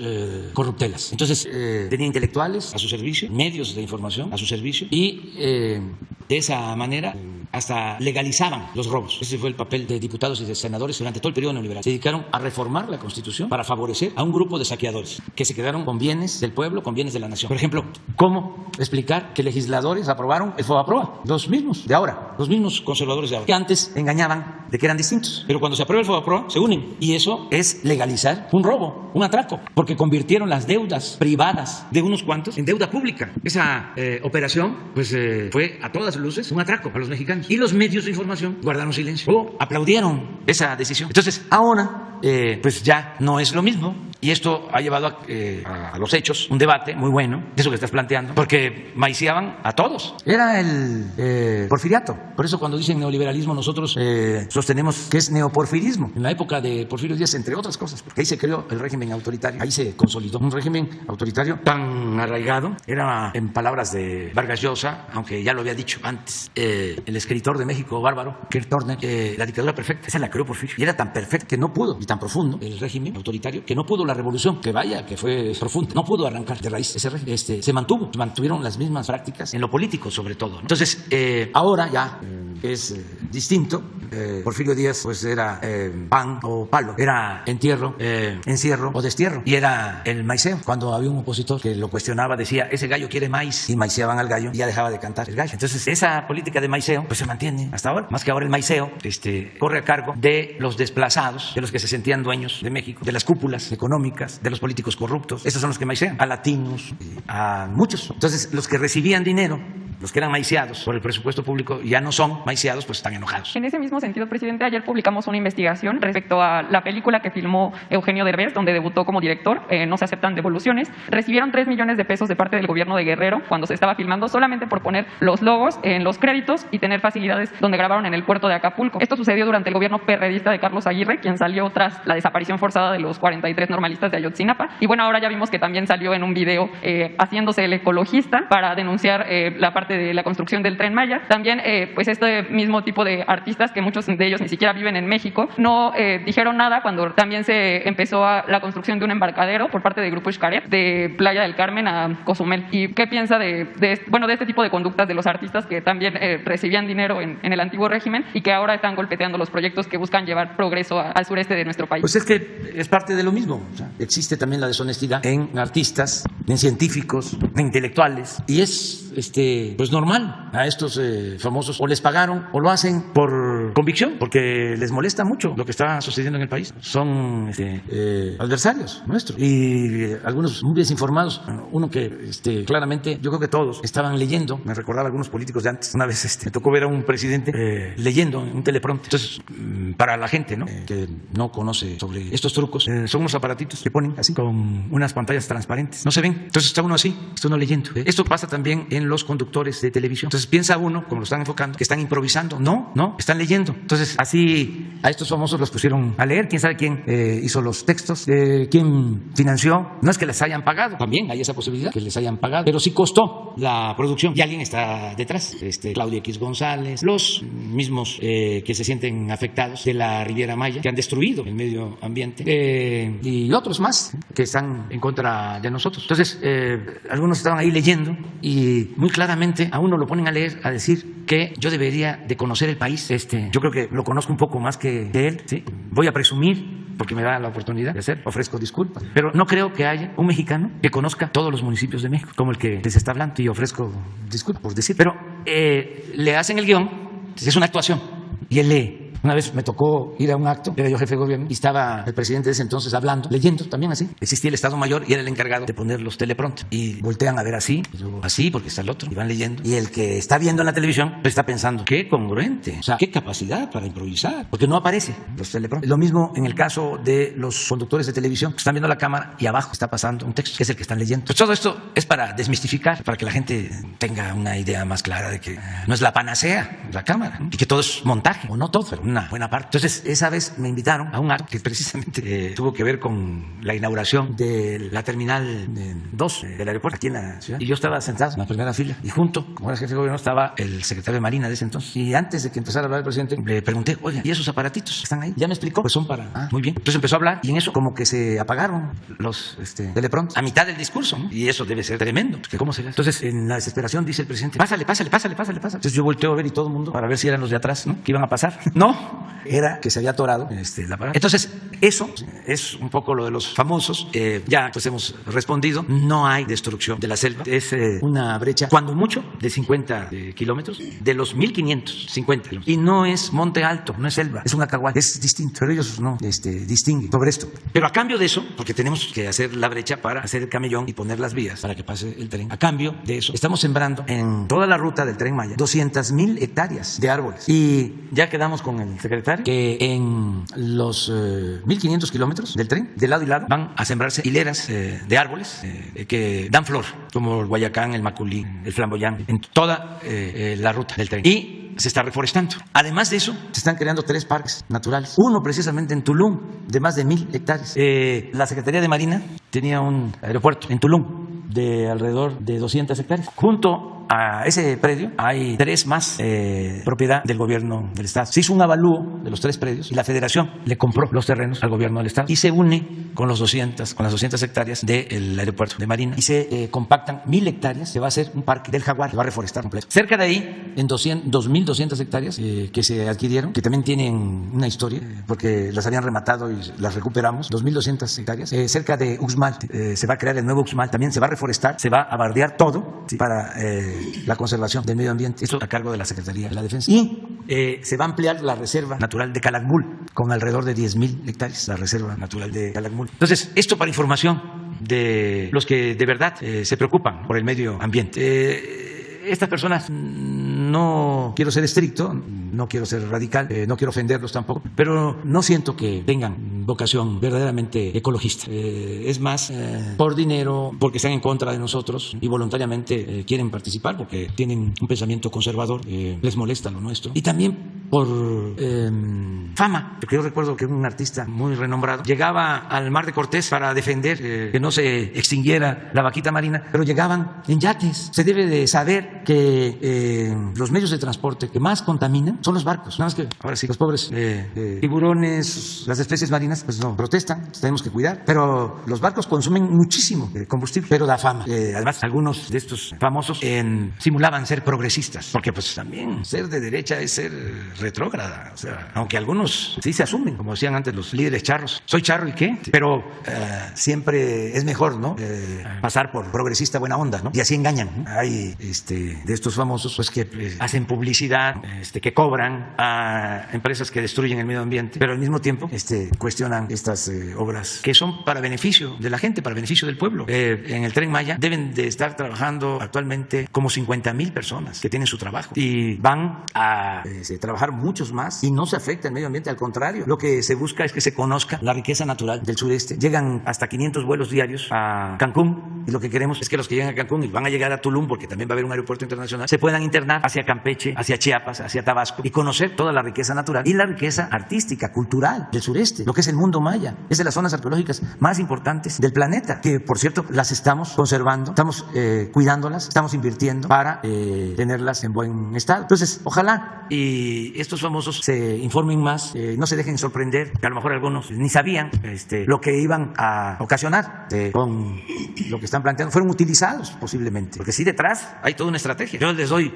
corruptelas. Entonces, tenía intelectuales a su servicio, medios de información a su servicio, y de esa manera hasta legalizaban los robos. Ese fue el papel de diputados y de senadores durante todo el periodo neoliberal. Se dedicaron a reformar la Constitución para favorecer a un grupo de saqueadores que se quedaron con bienes del pueblo, con bienes de la nación. Por ejemplo, ¿cómo explicar que legisladores aprobaron el FOBAPROA? Los mismos de ahora, los mismos conservadores de ahora, que antes engañaban de que eran distintos. Pero cuando se aprueba el FOBAPROA, se unen. Y eso es legalizar un robo, un atraco, porque convirtieron las deudas privadas de unos cuantos en deuda pública. Esa operación, pues, fue a todas luces un atraco a los mexicanos. Y los medios de información guardaron silencio o aplaudieron esa decisión. Entonces, ahora, pues ya no es lo mismo. Y esto ha llevado a los hechos un debate muy bueno de eso que estás planteando, porque maiciaban a todos. Era el porfiriato. Por eso cuando dicen neoliberalismo, nosotros sostenemos que es neoporfirismo. En la época de Porfirio Díaz, entre otras cosas, porque ahí se creó el régimen autoritario, ahí se consolidó un régimen autoritario tan arraigado. Era, en palabras de Vargas Llosa, aunque ya lo había dicho antes, el escritor de México bárbaro, Kurt Turner, la dictadura perfecta, esa la creó Porfirio. Y era tan perfecta que no pudo, y tan profundo el régimen autoritario, que no pudo la revolución, que vaya, que fue profunda, no pudo arrancar de raíz ese régimen. Se mantuvieron las mismas prácticas en lo político, sobre todo. Entonces, ahora ya es distinto. Porfirio Díaz, pues, era pan o palo, era entierro, encierro o destierro, y era el maiceo. Cuando había un opositor que lo cuestionaba, decía, ese gallo quiere maíz, y maiceaban al gallo y ya dejaba de cantar el gallo. Entonces, esa política de maiceo, pues, se mantiene hasta ahora. Más que ahora el maiceo corre a cargo de los desplazados, de los que se sentían dueños de México, de las cúpulas económicas, de los políticos corruptos. Estos son los que maicean a latinos, a muchos. Entonces, los que recibían dinero los que eran maiciados por el presupuesto público ya no son maiciados, pues están enojados. En ese mismo sentido, presidente, ayer publicamos una investigación respecto a la película que filmó Eugenio Derbez, donde debutó como director, No se aceptan devoluciones. Recibieron 3 millones de pesos de parte del gobierno de Guerrero cuando se estaba filmando, solamente por poner los logos en los créditos y tener facilidades donde grabaron en el puerto de Acapulco. Esto sucedió durante el gobierno perredista de Carlos Aguirre, quien salió tras la desaparición forzada de los 43 normalistas de Ayotzinapa. Y bueno, ahora ya vimos que también salió en un video haciéndose el ecologista para denunciar la parte de la construcción del Tren Maya. También pues este mismo tipo de artistas, que muchos de ellos ni siquiera viven en México, no dijeron nada cuando también se empezó la construcción de un embarcadero por parte del Grupo Xcaret de Playa del Carmen a Cozumel. ¿Y qué piensa de este tipo de conductas de los artistas que también recibían dinero en el antiguo régimen y que ahora están golpeteando los proyectos que buscan llevar progreso al sureste de nuestro país? Pues es que es parte de lo mismo. O sea, existe también la deshonestidad en artistas, en científicos, en intelectuales, y es pues normal. A estos famosos o les pagaron o lo hacen por convicción, porque les molesta mucho lo que está sucediendo en el país. Son adversarios nuestros y algunos muy desinformados. Uno que claramente, yo creo que todos estaban leyendo. Me recordaba a algunos políticos de antes. Una vez me tocó ver a un presidente leyendo un teleprompter. Entonces, para la gente, ¿no?, que no conoce sobre estos trucos, son unos aparatitos que ponen así con unas pantallas transparentes. No se ven. Entonces está uno así, está uno leyendo. Esto pasa también en los conductores de televisión. Entonces piensa uno, como lo están enfocando, que están improvisando. No, están leyendo. Entonces así a estos famosos los pusieron a leer. ¿Quién sabe quién hizo los textos? ¿Quién financió? No es que les hayan pagado. También hay esa posibilidad que les hayan pagado, pero sí costó la producción y alguien está detrás. Claudia X González, los mismos que se sienten afectados de la Riviera Maya, que han destruido el medio ambiente, y otros más que están en contra de nosotros. Entonces, algunos estaban ahí leyendo y muy claramente a uno lo ponen a leer, a decir que yo debería de conocer el país. Yo creo que lo conozco un poco más que él, ¿sí? Voy a presumir porque me da la oportunidad de hacer, ofrezco disculpas, pero no creo que haya un mexicano que conozca todos los municipios de México, como el que les está hablando, y ofrezco disculpas por decir, pero le hacen el guión, es una actuación, y él lee. Una vez me tocó ir a un acto, era yo jefe de gobierno, y estaba el presidente de ese entonces hablando, leyendo también así. Existía el Estado Mayor y era el encargado de poner los teleprompters. Y voltean a ver así, yo así, porque está el otro, y van leyendo. Y el que está viendo en la televisión pues está pensando, qué congruente, o sea, qué capacidad para improvisar, porque no aparece los teleprompters. Lo mismo en el caso de los conductores de televisión, que están viendo la cámara y abajo está pasando un texto, que es el que están leyendo. Pues todo esto es para desmistificar, para que la gente tenga una idea más clara de que no es la panacea la cámara, ¿no? Y que todo es montaje, o no todo, pero una buena parte. Entonces, esa vez me invitaron a un acto que precisamente tuvo que ver con la inauguración de la terminal 2 del aeropuerto aquí en la ciudad. Y yo estaba sentado en la primera fila y junto, como era jefe de gobierno, estaba el secretario de Marina de ese entonces. Y antes de que empezara a hablar el presidente, le pregunté, oiga, ¿y esos aparatitos que están ahí? Ya me explicó, pues son para... muy bien. Entonces empezó a hablar y en eso como que se apagaron los teleprompters a mitad del discurso, ¿no? Y eso debe ser tremendo. Porque ¿cómo será? Entonces, en la desesperación dice el presidente, pásale. Entonces yo volteo a ver y todo el mundo para ver si eran los de atrás, ¿no?, que iban a pasar. No, era que se había atorado la parada. Entonces, eso es un poco lo de los famosos. Ya pues hemos respondido, no hay destrucción de la selva. Es una brecha, cuando mucho, de 50 kilómetros, de los 1550. Y no es monte alto, no es selva, es un acahuate, es distinto. Pero ellos no distinguen sobre esto. Pero a cambio de eso, porque tenemos que hacer la brecha para hacer el camellón y poner las vías para que pase el tren, a cambio de eso, estamos sembrando en toda la ruta del Tren Maya 200,000 hectáreas de árboles. Y ya quedamos con el secretario que en los 1.500 kilómetros del tren, de lado y lado, van a sembrarse hileras de árboles que dan flor, como el guayacán, el maculí, el flamboyán, en toda la ruta del tren. Y se está reforestando. Además de eso, se están creando 3 parques naturales. Uno precisamente en Tulum, de más de 1,000 hectáreas. La Secretaría de Marina tenía un aeropuerto en Tulum de alrededor de 200 hectáreas. Junto a ese predio hay 3 más propiedad del gobierno del estado. Se hizo un avalúo de los 3 predios y la federación le compró los terrenos al gobierno del estado y se une con las 200 hectáreas del aeropuerto de Marina y se compactan 1,000 hectáreas. Se va a hacer un parque del jaguar, se va a reforestar completo. Cerca de ahí, en 2,200 hectáreas que se adquirieron, que también tienen una historia porque las habían rematado y las recuperamos, 2,200 hectáreas. Cerca de Uxmal se va a crear el nuevo Uxmal, también se va a reforestar, se va a bardear todo, ¿sí?, para la conservación del medio ambiente. Esto a cargo de la Secretaría de la Defensa. Y se va a ampliar la Reserva Natural de Calakmul con alrededor de 10,000 hectáreas, la Reserva Natural de Calakmul. Entonces, esto para información de los que de verdad se preocupan por el medio ambiente. estas personas, no quiero ser estricto, no quiero ser radical, no quiero ofenderlos tampoco, pero no siento que tengan vocación verdaderamente ecologista. Es más por dinero, porque están en contra de nosotros y voluntariamente quieren participar porque tienen un pensamiento conservador, les molesta lo nuestro. Y también por fama, porque yo recuerdo que un artista muy renombrado llegaba al Mar de Cortés para defender que no se extinguiera la vaquita marina, pero llegaban en yates. Se debe de saber que los medios de transporte que más contaminan son los barcos. Nada más que ahora sí, los pobres tiburones, las especies marinas, pues no protestan, tenemos que cuidar, pero los barcos consumen muchísimo combustible, pero da fama. Además, algunos de estos famosos simulaban ser progresistas, porque pues también ser de derecha es ser retrógrada, o sea, aunque algunos sí se asumen, como decían antes los líderes charros, soy charro y qué, pero siempre es mejor, ¿no? Pasar por progresista buena onda, ¿no? Y así engañan. Hay de estos famosos pues que hacen publicidad, que cobran a empresas que destruyen el medio ambiente, pero al mismo tiempo cuestionan estas obras que son para beneficio de la gente, para beneficio del pueblo. En el Tren Maya deben de estar trabajando actualmente como 50,000 personas que tienen su trabajo y van a trabajar muchos más y no se afecta el medio ambiente, al contrario, lo que se busca es que se conozca la riqueza natural del sureste. Llegan hasta 500 vuelos diarios a Cancún y lo que queremos es que los que llegan a Cancún y van a llegar a Tulum, porque también va a haber un aeropuerto internacional, se puedan internar hacia Campeche, hacia Chiapas, hacia Tabasco y conocer toda la riqueza natural y la riqueza artística, cultural del sureste, lo que es el mundo maya. Es de las zonas arqueológicas más importantes del planeta, que por cierto las estamos conservando, estamos cuidándolas, estamos invirtiendo para tenerlas en buen estado. Entonces, ojalá y estos famosos se informen más, no se dejen sorprender, que a lo mejor algunos ni sabían lo que iban a ocasionar con lo que están planteando. Fueron utilizados posiblemente, porque sí, detrás hay toda una estrategia. Yo les doy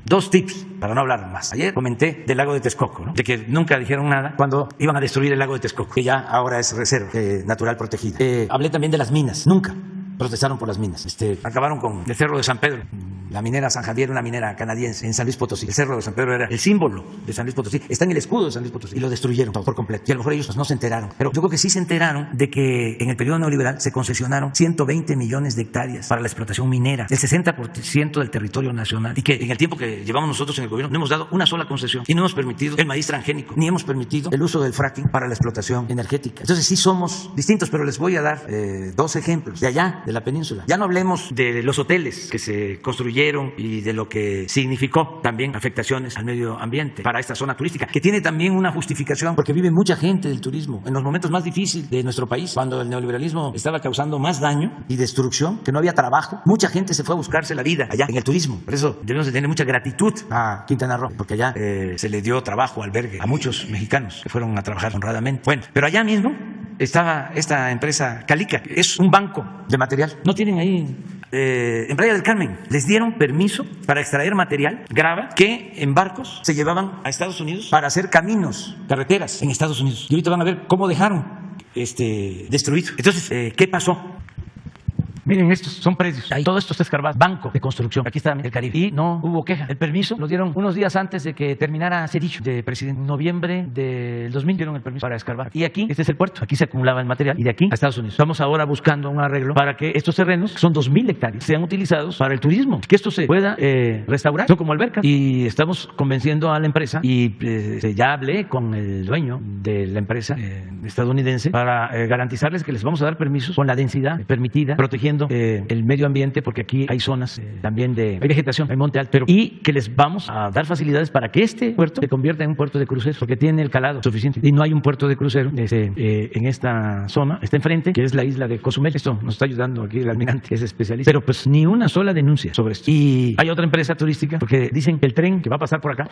2 tips para no hablar más. Ayer comenté del lago de Texcoco, ¿no? De que nunca dijeron nada cuando iban a destruir el lago de Texcoco, que ya ahora es reserva natural protegida. Hablé también de las minas. Nunca protestaron por las minas. Acabaron con el Cerro de San Pedro. La minera San Javier, una minera canadiense en San Luis Potosí. El Cerro de San Pedro era el símbolo de San Luis Potosí. Está en el escudo de San Luis Potosí y lo destruyeron por completo. Y a lo mejor ellos pues, no se enteraron. Pero yo creo que sí se enteraron de que en el periodo neoliberal se concesionaron 120 millones de hectáreas para la explotación minera, el 60% del territorio nacional. Y que en el tiempo que llevamos nosotros en el gobierno no hemos dado una sola concesión y no hemos permitido el maíz transgénico, ni hemos permitido el uso del fracking para la explotación energética. Entonces sí somos distintos, pero les voy a dar 2 ejemplos de allá, de la península. Ya no hablemos de los hoteles que se construyeron y de lo que significó también afectaciones al medio ambiente para esta zona turística, que tiene también una justificación porque vive mucha gente del turismo en los momentos más difíciles de nuestro país, cuando el neoliberalismo estaba causando más daño y destrucción, que no había trabajo. Mucha gente se fue a buscarse la vida allá en el turismo. Por eso debemos de tener mucha gratitud a Quintana Roo, porque allá se le dio trabajo, albergue a muchos mexicanos que fueron a trabajar honradamente. Bueno, pero allá mismo estaba esta empresa Calica, que es un banco de material. No tienen ahí en Playa del Carmen, les dieron permiso para extraer material grava que en barcos se llevaban a Estados Unidos para hacer caminos, carreteras en Estados Unidos. Y ahorita van a ver cómo dejaron destruido. Entonces, ¿qué pasó? Miren, estos son predios. Ahí, todo esto está escarbado. Banco de construcción. Aquí está el Caribe. Y no hubo queja. El permiso lo dieron unos días antes de que terminara Cedillo, de presidente. En noviembre del 2000 dieron el permiso para escarbar. Y aquí, este es el puerto. Aquí se acumulaba el material. Y de aquí a Estados Unidos. Estamos ahora buscando un arreglo para que estos terrenos, que son 2,000 hectáreas, sean utilizados para el turismo. Que esto se pueda restaurar. Son como albercas. Y estamos convenciendo a la empresa. Y ya hablé con el dueño de la empresa estadounidense para garantizarles que les vamos a dar permisos con la densidad permitida, protegiendo el medio ambiente, porque aquí hay zonas también hay vegetación, hay monte alto, y que les vamos a dar facilidades para que este puerto se convierta en un puerto de cruceros, porque tiene el calado suficiente. Y no hay un puerto de crucero en esta zona, está enfrente, que es la isla de Cozumel. Esto nos está ayudando aquí el almirante, que es especialista. Pero pues ni una sola denuncia sobre esto. Y hay otra empresa turística, porque dicen que el tren que va a pasar por acá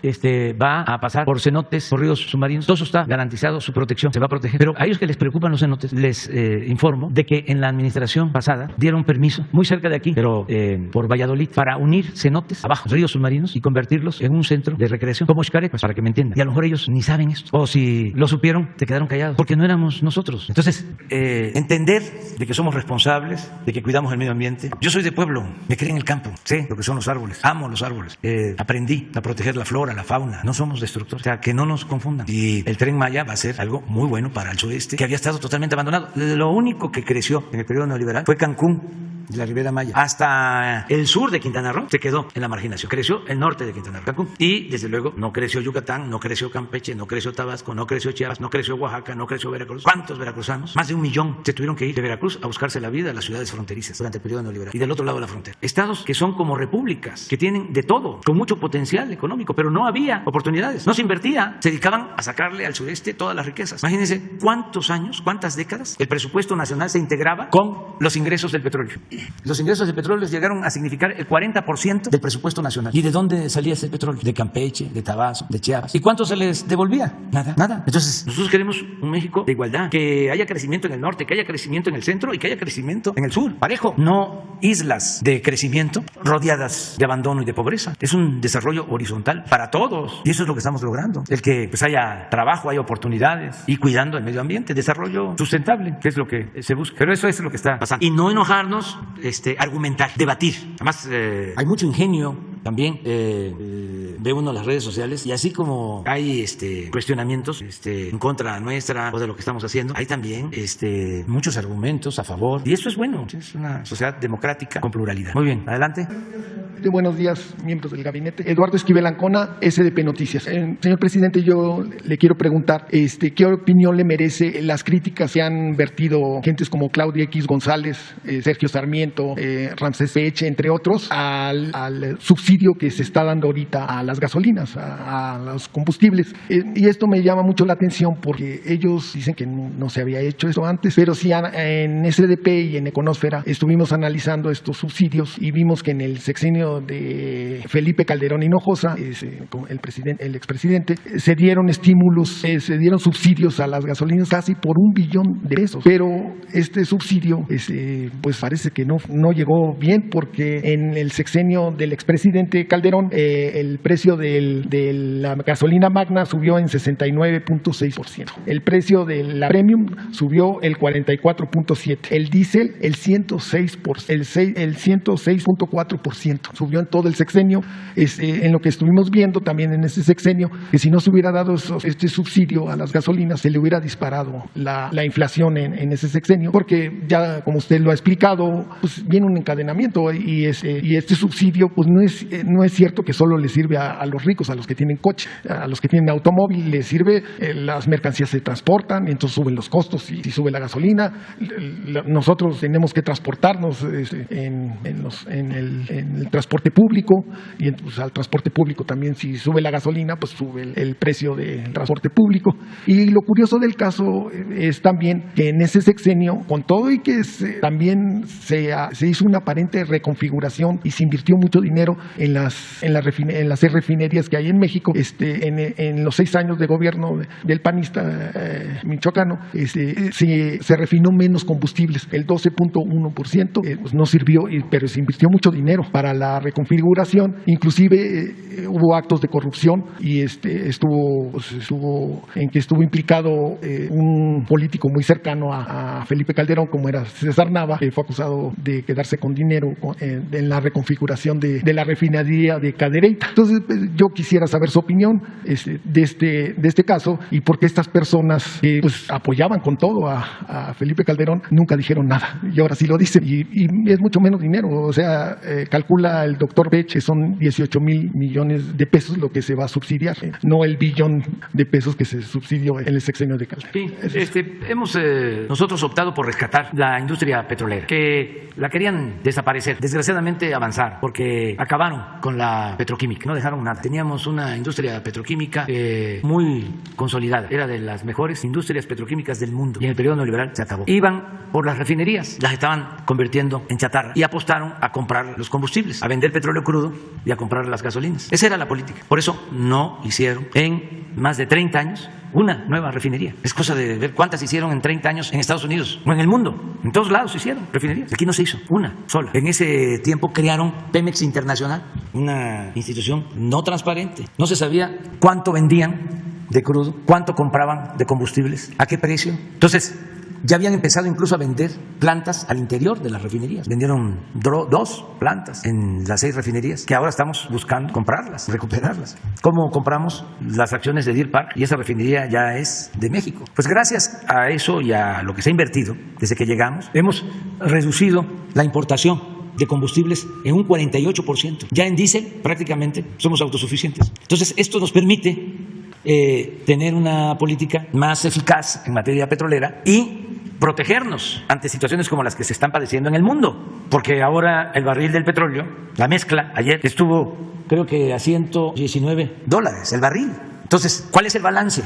va a pasar por cenotes, por ríos submarinos. Todo eso está garantizado, su protección se va a proteger. Pero a ellos que les preocupan los cenotes, les informo de que en la administración pasada dieron permiso muy cerca de aquí, pero por Valladolid, para unir cenotes abajo, ríos submarinos, y convertirlos en un centro de recreación como Xcaret, pues para que me entiendan. Y a lo mejor ellos ni saben esto, o si lo supieron, se quedaron callados, porque no éramos nosotros. Entonces, entender de que somos responsables, de que cuidamos el medio ambiente. Yo soy de pueblo, me crié en el campo, sé lo que son los árboles, amo los árboles, aprendí a proteger la flora, la fauna. No somos destructores, o sea, que no nos confundan. Y el Tren Maya va a ser algo muy bueno para el sureste, que había estado totalmente abandonado. Lo único que creció en el periodo neoliberal fue Cancún de la Ribera Maya hasta el sur de Quintana Roo se quedó en la marginación. Creció el norte de Quintana Roo, Cancún. Y desde luego no creció Yucatán, no creció Campeche, no creció Tabasco, no creció Chiapas, no creció Oaxaca, no creció Veracruz. ¿Cuántos veracruzanos? Más de 1 millón se tuvieron que ir de Veracruz a buscarse la vida a las ciudades fronterizas durante el periodo neoliberal. Y del otro lado de la frontera, estados que son como repúblicas, que tienen de todo, con mucho potencial económico, pero no había oportunidades, no se invertía, se dedicaban a sacarle al sureste todas las riquezas. Imagínense cuántos años, cuántas décadas el presupuesto nacional se integraba con los ingresos del petróleo. Los ingresos del petróleo llegaron a significar el 40% del presupuesto nacional. ¿Y de dónde salía ese petróleo? De Campeche, de Tabasco, de Chiapas. ¿Y cuánto se les devolvía? Nada, nada. Entonces, nosotros queremos un México de igualdad, que haya crecimiento en el norte, que haya crecimiento en el centro y que haya crecimiento en el sur. Parejo, no islas de crecimiento rodeadas de abandono y de pobreza. Es un desarrollo horizontal para todos y eso es lo que estamos logrando. El que pues haya trabajo, haya oportunidades y cuidando el medio ambiente, desarrollo sustentable, que es lo que se busca. Pero eso es lo que está pasando. Y no enojarnos, argumentar, debatir. Además, hay mucho ingenio también. Ve uno las redes sociales y así como hay cuestionamientos en contra nuestra o de lo que estamos haciendo, hay también muchos argumentos a favor y eso es bueno. Es una sociedad democrática con pluralidad. Muy bien, adelante. Buenos días, miembros del gabinete. Eduardo Esquivel Ancona, SDP Noticias. Señor presidente, yo le quiero preguntar ¿qué opinión le merece las críticas que han vertido gentes como Claudia X González, Sergio Sarmiento, Ramsés Peche, entre otros, al subsidio que se está dando ahorita a las gasolinas, a los combustibles? Y esto me llama mucho la atención porque ellos dicen que no se había hecho eso antes, pero sí en SDP y en Econósfera estuvimos analizando estos subsidios y vimos que en el sexenio de Felipe Calderón Hinojosa, el expresidente, se dieron estímulos, se dieron subsidios a las gasolinas casi por $1 billón. Pero este subsidio pues parece que no llegó bien porque en el sexenio del expresidente Calderón el precio de la gasolina magna subió en 69.6%. El precio de la premium subió el 44.7%. El diésel el 106.4%. Subió en todo el sexenio. En lo que estuvimos viendo también en ese sexenio, que si no se hubiera dado este subsidio a las gasolinas, se le hubiera disparado la inflación en ese sexenio, porque ya como usted lo ha explicado, pues viene un encadenamiento y este subsidio pues no es cierto que solo le sirve a los ricos, a los que tienen coche, a los que tienen automóvil, les sirve, las mercancías se transportan, entonces suben los costos y sube la gasolina. Nosotros tenemos que transportarnos en el transporte público y entonces al transporte público también si sube la gasolina pues sube el precio del transporte público. Y lo curioso del caso es también que en ese sexenio, con todo y que también se hizo una aparente reconfiguración y se invirtió mucho dinero en las 6 refinerías que hay en México, en los 6 años de gobierno del panista michoacano, se refinó menos combustibles, el 12.1%, pues no sirvió, pero se invirtió mucho dinero para la reconfiguración. Inclusive hubo actos de corrupción y estuvo implicado un político muy cercano a Felipe Calderón, como era César Nava, que fue acusado de quedarse con dinero en la reconfiguración de la refinería de Cadereyta. Entonces, yo quisiera saber su opinión de este caso y por qué estas personas que pues apoyaban con todo a Felipe Calderón nunca dijeron nada y ahora sí lo dicen y es mucho menos dinero. O sea, calcula el doctor Peche, son 18,000 millones de pesos lo que se va a subsidiar, no el billón de pesos que se subsidió en el sexenio de Calderón. Sí, hemos nosotros optado por rescatar la industria petrolera, que la querían desaparecer, desgraciadamente avanzar, porque acabaron con la petroquímica, no dejaron nada. Teníamos una industria petroquímica muy consolidada, era de las mejores industrias petroquímicas del mundo y en el periodo neoliberal se acabó. Iban por las refinerías, las estaban convirtiendo en chatarra y apostaron a comprar los combustibles, a vender petróleo crudo y a comprar las gasolinas. Esa era la política. Por eso no hicieron en más de 30 años una nueva refinería. Es cosa de ver cuántas hicieron en 30 años en Estados Unidos o en el mundo. En todos lados se hicieron refinerías. Aquí no se hizo una sola. En ese tiempo crearon Pemex Internacional, una institución no transparente. No se sabía cuánto vendían de crudo, cuánto compraban de combustibles, a qué precio. Entonces, ya habían empezado incluso a vender plantas al interior de las refinerías. Vendieron 2 plantas en las 6 refinerías, que ahora estamos buscando comprarlas, recuperarlas. ¿Cómo compramos las acciones de Deer Park? Y esa refinería ya es de México. Pues gracias a eso y a lo que se ha invertido desde que llegamos, hemos reducido la importación de combustibles en un 48%. Ya en diésel prácticamente somos autosuficientes. Entonces esto nos permite tener una política más eficaz en materia petrolera y protegernos ante situaciones como las que se están padeciendo en el mundo, porque ahora el barril del petróleo, la mezcla, ayer estuvo creo que a $119 el barril. Entonces, ¿cuál es el balance?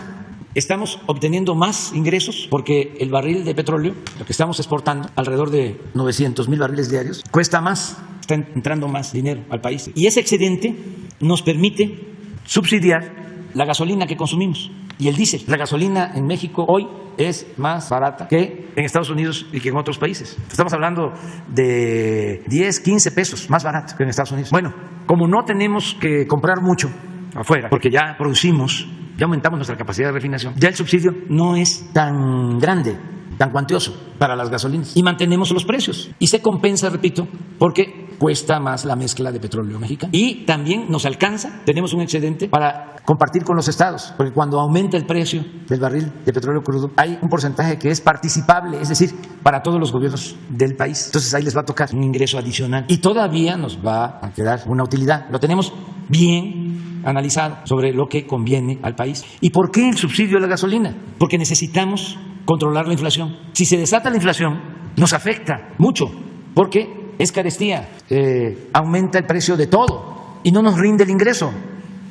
Estamos obteniendo más ingresos porque el barril de petróleo, lo que estamos exportando, alrededor de 900,000 barriles diarios, cuesta más, está entrando más dinero al país. Y ese excedente nos permite subsidiar la gasolina que consumimos y el diésel. La gasolina en México hoy es más barata que en Estados Unidos y que en otros países. Estamos hablando de 10, 15 pesos más barato que en Estados Unidos. Bueno, como no tenemos que comprar mucho afuera, porque ya producimos, ya aumentamos nuestra capacidad de refinación, ya el subsidio no es tan grande, tan cuantioso para las gasolinas y mantenemos los precios. Y se compensa, repito, porque cuesta más la mezcla de petróleo mexicano. Y también nos alcanza, tenemos un excedente para compartir con los estados, porque cuando aumenta el precio del barril de petróleo crudo, hay un porcentaje que es participable, es decir, para todos los gobiernos del país. Entonces ahí les va a tocar un ingreso adicional y todavía nos va a quedar una utilidad. Lo tenemos bien analizado sobre lo que conviene al país. ¿Y por qué el subsidio a la gasolina? Porque necesitamos controlar la inflación. Si se desata la inflación, nos afecta mucho, porque es carestía, aumenta el precio de todo y no nos rinde el ingreso.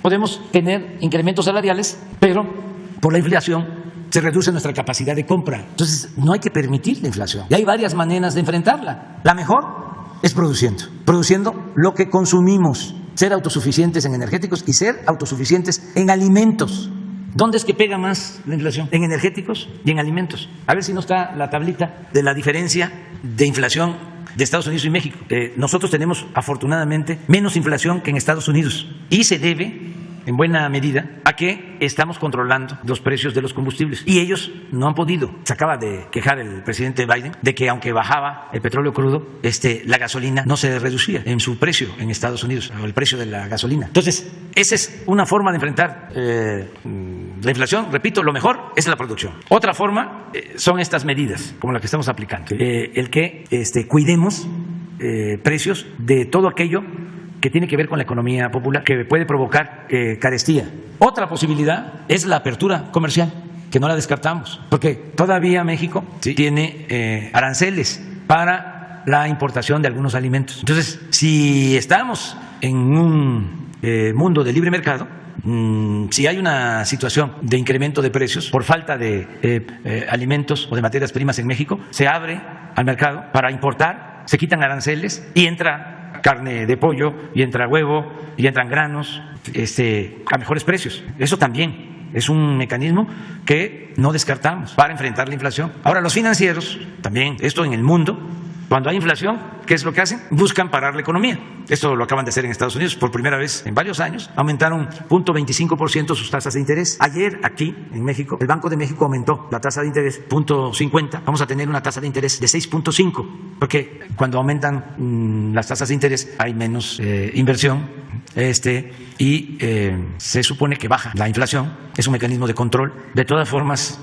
Podemos tener incrementos salariales, pero por la inflación se reduce nuestra capacidad de compra. Entonces no hay que permitir la inflación. Y hay varias maneras de enfrentarla. La mejor es produciendo lo que consumimos, ser autosuficientes en energéticos y ser autosuficientes en alimentos. ¿Dónde es que pega más la inflación? En energéticos y en alimentos. A ver si no está la tablita de la diferencia de inflación de Estados Unidos y México. Nosotros tenemos afortunadamente menos inflación que en Estados Unidos y se debe en buena medida a que estamos controlando los precios de los combustibles y ellos no han podido. Se acaba de quejar el presidente Biden de que aunque bajaba el petróleo crudo, la gasolina no se reducía en su precio en Estados Unidos, o el precio de la gasolina. Entonces, esa es una forma de enfrentar la inflación. Repito, lo mejor es la producción. Otra forma son estas medidas, como las que estamos aplicando. El que cuidemos precios de todo aquello que tiene que ver con la economía popular, que puede provocar carestía. Otra posibilidad es la apertura comercial, que no la descartamos, porque todavía México tiene aranceles para la importación de algunos alimentos. Entonces, si estamos en un mundo de libre mercado, si hay una situación de incremento de precios por falta de alimentos o de materias primas en México, se abre al mercado para importar, se quitan aranceles y entra carne de pollo y entra huevo y entran granos a mejores precios. Eso también es un mecanismo que no descartamos para enfrentar la inflación. Ahora, los financieros, también esto en el mundo, cuando hay inflación, ¿qué es lo que hacen? Buscan parar la economía. Esto lo acaban de hacer en Estados Unidos por primera vez en varios años. Aumentaron 0.25% sus tasas de interés. Ayer aquí en México, el Banco de México aumentó la tasa de interés 0.50. Vamos a tener una tasa de interés de 6.5, porque cuando aumentan las tasas de interés hay menos inversión y se supone que baja la inflación. Es un mecanismo de control. De todas formas,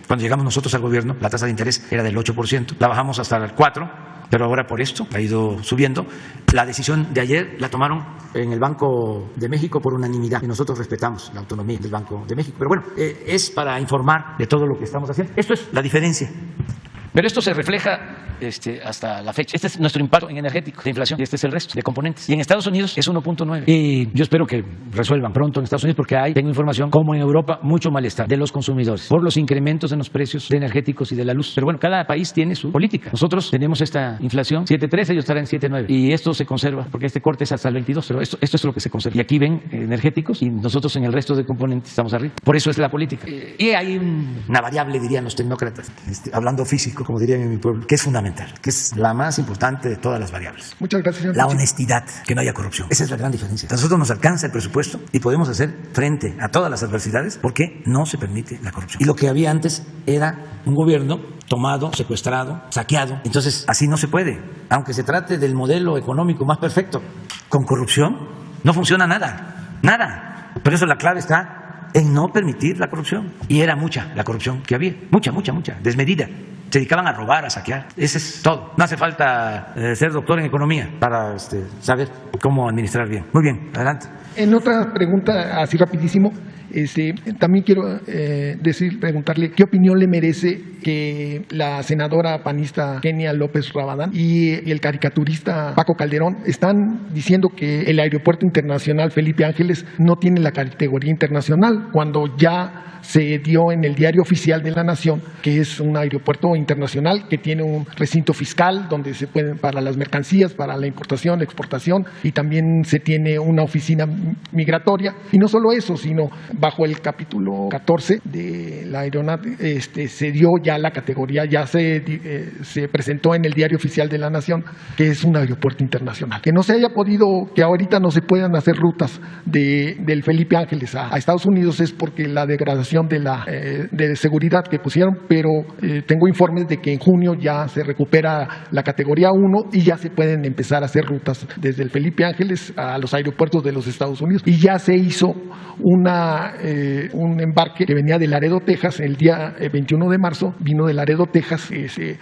cuando llegamos nosotros al gobierno, la tasa de interés era del 8%. La bajamos hasta el 4%. Pero ahora por esto ha ido subiendo. La decisión de ayer la tomaron en el Banco de México por unanimidad y nosotros respetamos la autonomía del Banco de México. Pero bueno, es para informar de todo lo que estamos haciendo. Esto es la diferencia. Pero esto se refleja hasta la fecha. Este es nuestro impacto en energético de inflación y este es el resto de componentes. Y en Estados Unidos es 1.9. Y yo espero que resuelvan pronto en Estados Unidos porque tengo información, como en Europa, mucho malestar de los consumidores por los incrementos en los precios de energéticos y de la luz. Pero bueno, cada país tiene su política. Nosotros tenemos esta inflación 7.13, ellos estarán en 7.9. Y esto se conserva porque este corte es hasta el 22, pero esto es lo que se conserva. Y aquí ven energéticos y nosotros en el resto de componentes estamos arriba. Por eso es la política. Y hay una variable, dirían los tecnócratas, hablando físico, como dirían en mi pueblo, que es fundamental, que es la más importante de todas las variables. Muchas gracias, señor. La honestidad, que no haya corrupción. Esa es la gran diferencia. A nosotros nos alcanza el presupuesto y podemos hacer frente a todas las adversidades porque no se permite la corrupción. Y lo que había antes era un gobierno tomado, secuestrado, saqueado. Entonces, así no se puede. Aunque se trate del modelo económico más perfecto, con corrupción no funciona nada, nada. Por eso la clave está en no permitir la corrupción. Y era mucha la corrupción que había, mucha, desmedida. Se dedicaban a robar, a saquear. Eso es todo. No hace falta ser doctor en economía para saber cómo administrar bien. Muy bien, adelante. En otra pregunta, así rapidísimo, también quiero preguntarle qué opinión le merece que la senadora panista Kenia López Rabadán y el caricaturista Paco Calderón están diciendo que el aeropuerto internacional Felipe Ángeles no tiene la categoría internacional, cuando ya se dio en el Diario Oficial de la Nación que es un aeropuerto internacional que tiene un recinto fiscal donde se pueden para las mercancías, para la importación, exportación, y también se tiene una oficina migratoria. Y no solo eso, sino bajo el capítulo 14 de la aeronáutica se dio ya la categoría, ya se presentó en el Diario Oficial de la Nación que es un aeropuerto internacional. Que no se haya podido, que ahorita no se puedan hacer rutas del Felipe Ángeles a Estados Unidos es porque la degradación de seguridad que pusieron, pero tengo informes de que en junio ya se recupera la categoría 1 y ya se pueden empezar a hacer rutas desde el Felipe Ángeles a los aeropuertos de los Estados Unidos. Y ya se hizo un embarque que venía de Laredo, Texas, el día 21 de marzo, vino de Laredo, Texas,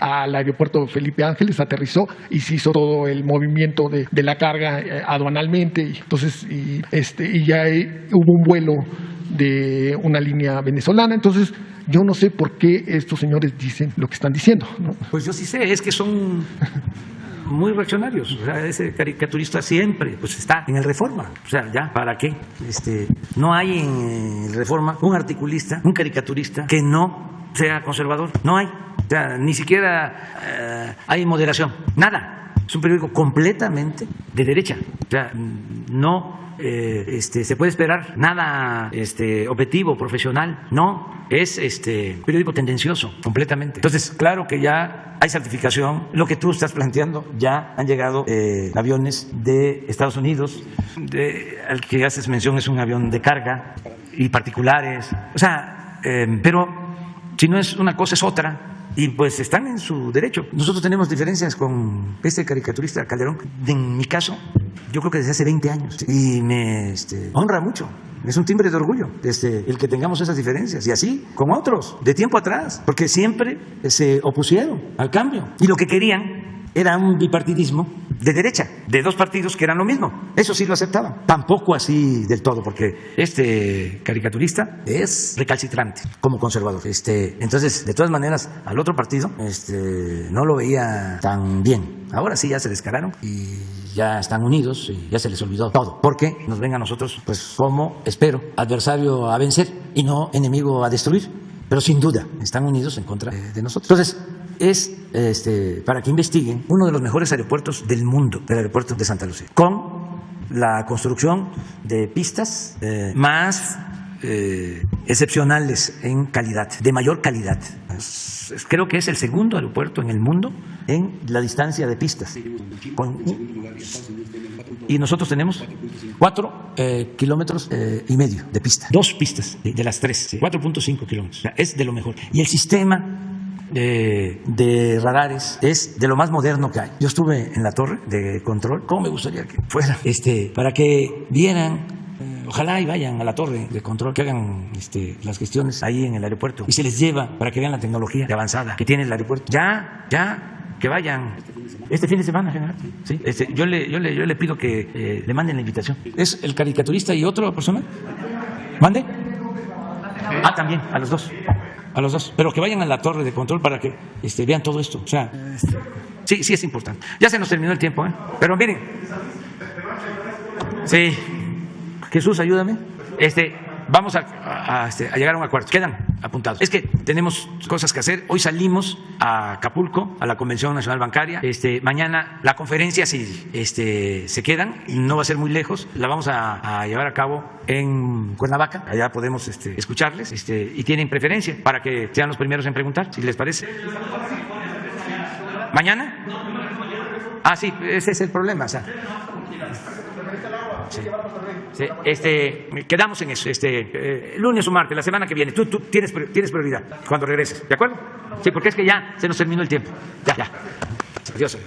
al aeropuerto Felipe Ángeles, aterrizó y se hizo todo el movimiento de la carga aduanalmente. Entonces, y ya hubo un vuelo de una línea venezolana. Entonces, yo no sé por qué estos señores dicen lo que están diciendo, ¿no? Pues yo sí sé, es que son muy reaccionarios. O sea, ese caricaturista siempre pues está en el Reforma. O sea, ya, ¿para qué? No hay en el Reforma un articulista, un caricaturista que no sea conservador. No hay. O sea, ni siquiera hay moderación. Nada. Es un periódico completamente de derecha. O sea, no se puede esperar nada objetivo, profesional. No, es periódico tendencioso completamente. Entonces, claro que ya hay certificación. Lo que tú estás planteando, ya han llegado aviones de Estados Unidos, al que haces mención es un avión de carga y particulares. O sea, pero si no es una cosa es otra. Y pues están en su derecho. Nosotros tenemos diferencias con este caricaturista Calderón. En mi caso, yo creo que desde hace 20 años. Y me honra mucho. Es un timbre de orgullo el que tengamos esas diferencias. Y así con otros, de tiempo atrás. Porque siempre se opusieron al cambio. Y lo que querían era un bipartidismo de derecha, de dos partidos que eran lo mismo. Eso sí lo aceptaban. Tampoco así del todo, porque este caricaturista es recalcitrante como conservador. Entonces, de todas maneras, al otro partido no lo veía tan bien. Ahora sí ya se descararon y ya están unidos y ya se les olvidó todo. Porque nos ven a nosotros, pues como, espero, adversario a vencer y no enemigo a destruir. Pero sin duda están unidos en contra de nosotros. Entonces, es para que investiguen uno de los mejores aeropuertos del mundo, el aeropuerto de Santa Lucía, con la construcción de pistas más excepcionales en calidad, de mayor calidad. Creo que es el segundo aeropuerto en el mundo en la distancia de pistas. Y nosotros tenemos 4 kilómetros y medio de pista. 2 pistas de las 3, 4.5 kilómetros. O sea, es de lo mejor. Y el sistema de radares es de lo más moderno que hay. Yo estuve en la torre de control. ¿Cómo me gustaría que fuera? Para que vieran, ojalá y vayan a la torre de control, que hagan las gestiones ahí en el aeropuerto y se les lleva para que vean la tecnología avanzada que tiene el aeropuerto. Ya, que vayan. Este fin de semana, general. ¿Sí? Yo le pido que le manden la invitación. ¿Es el caricaturista y otra persona? ¿Mande? También, a los dos. A los dos, pero que vayan a la torre de control para que vean todo esto. O sea, sí es importante. Ya se nos terminó el tiempo, pero miren. Sí. Jesús, ayúdame. Vamos a llegar a un acuerdo. Quedan apuntados. Es que tenemos cosas que hacer. Hoy salimos a Acapulco, a la Convención Nacional Bancaria. Mañana la conferencia, si se quedan, no va a ser muy lejos, la vamos a llevar a cabo en Cuernavaca. Allá podemos escucharles y tienen preferencia para que sean los primeros en preguntar, si les parece. ¿Mañana? Ah, sí, ese es el problema. O sea, sí, quedamos en eso. Lunes o martes, la semana que viene. Tú tienes prioridad cuando regreses, ¿de acuerdo? Sí, porque es que ya se nos terminó el tiempo. Ya. Adiós.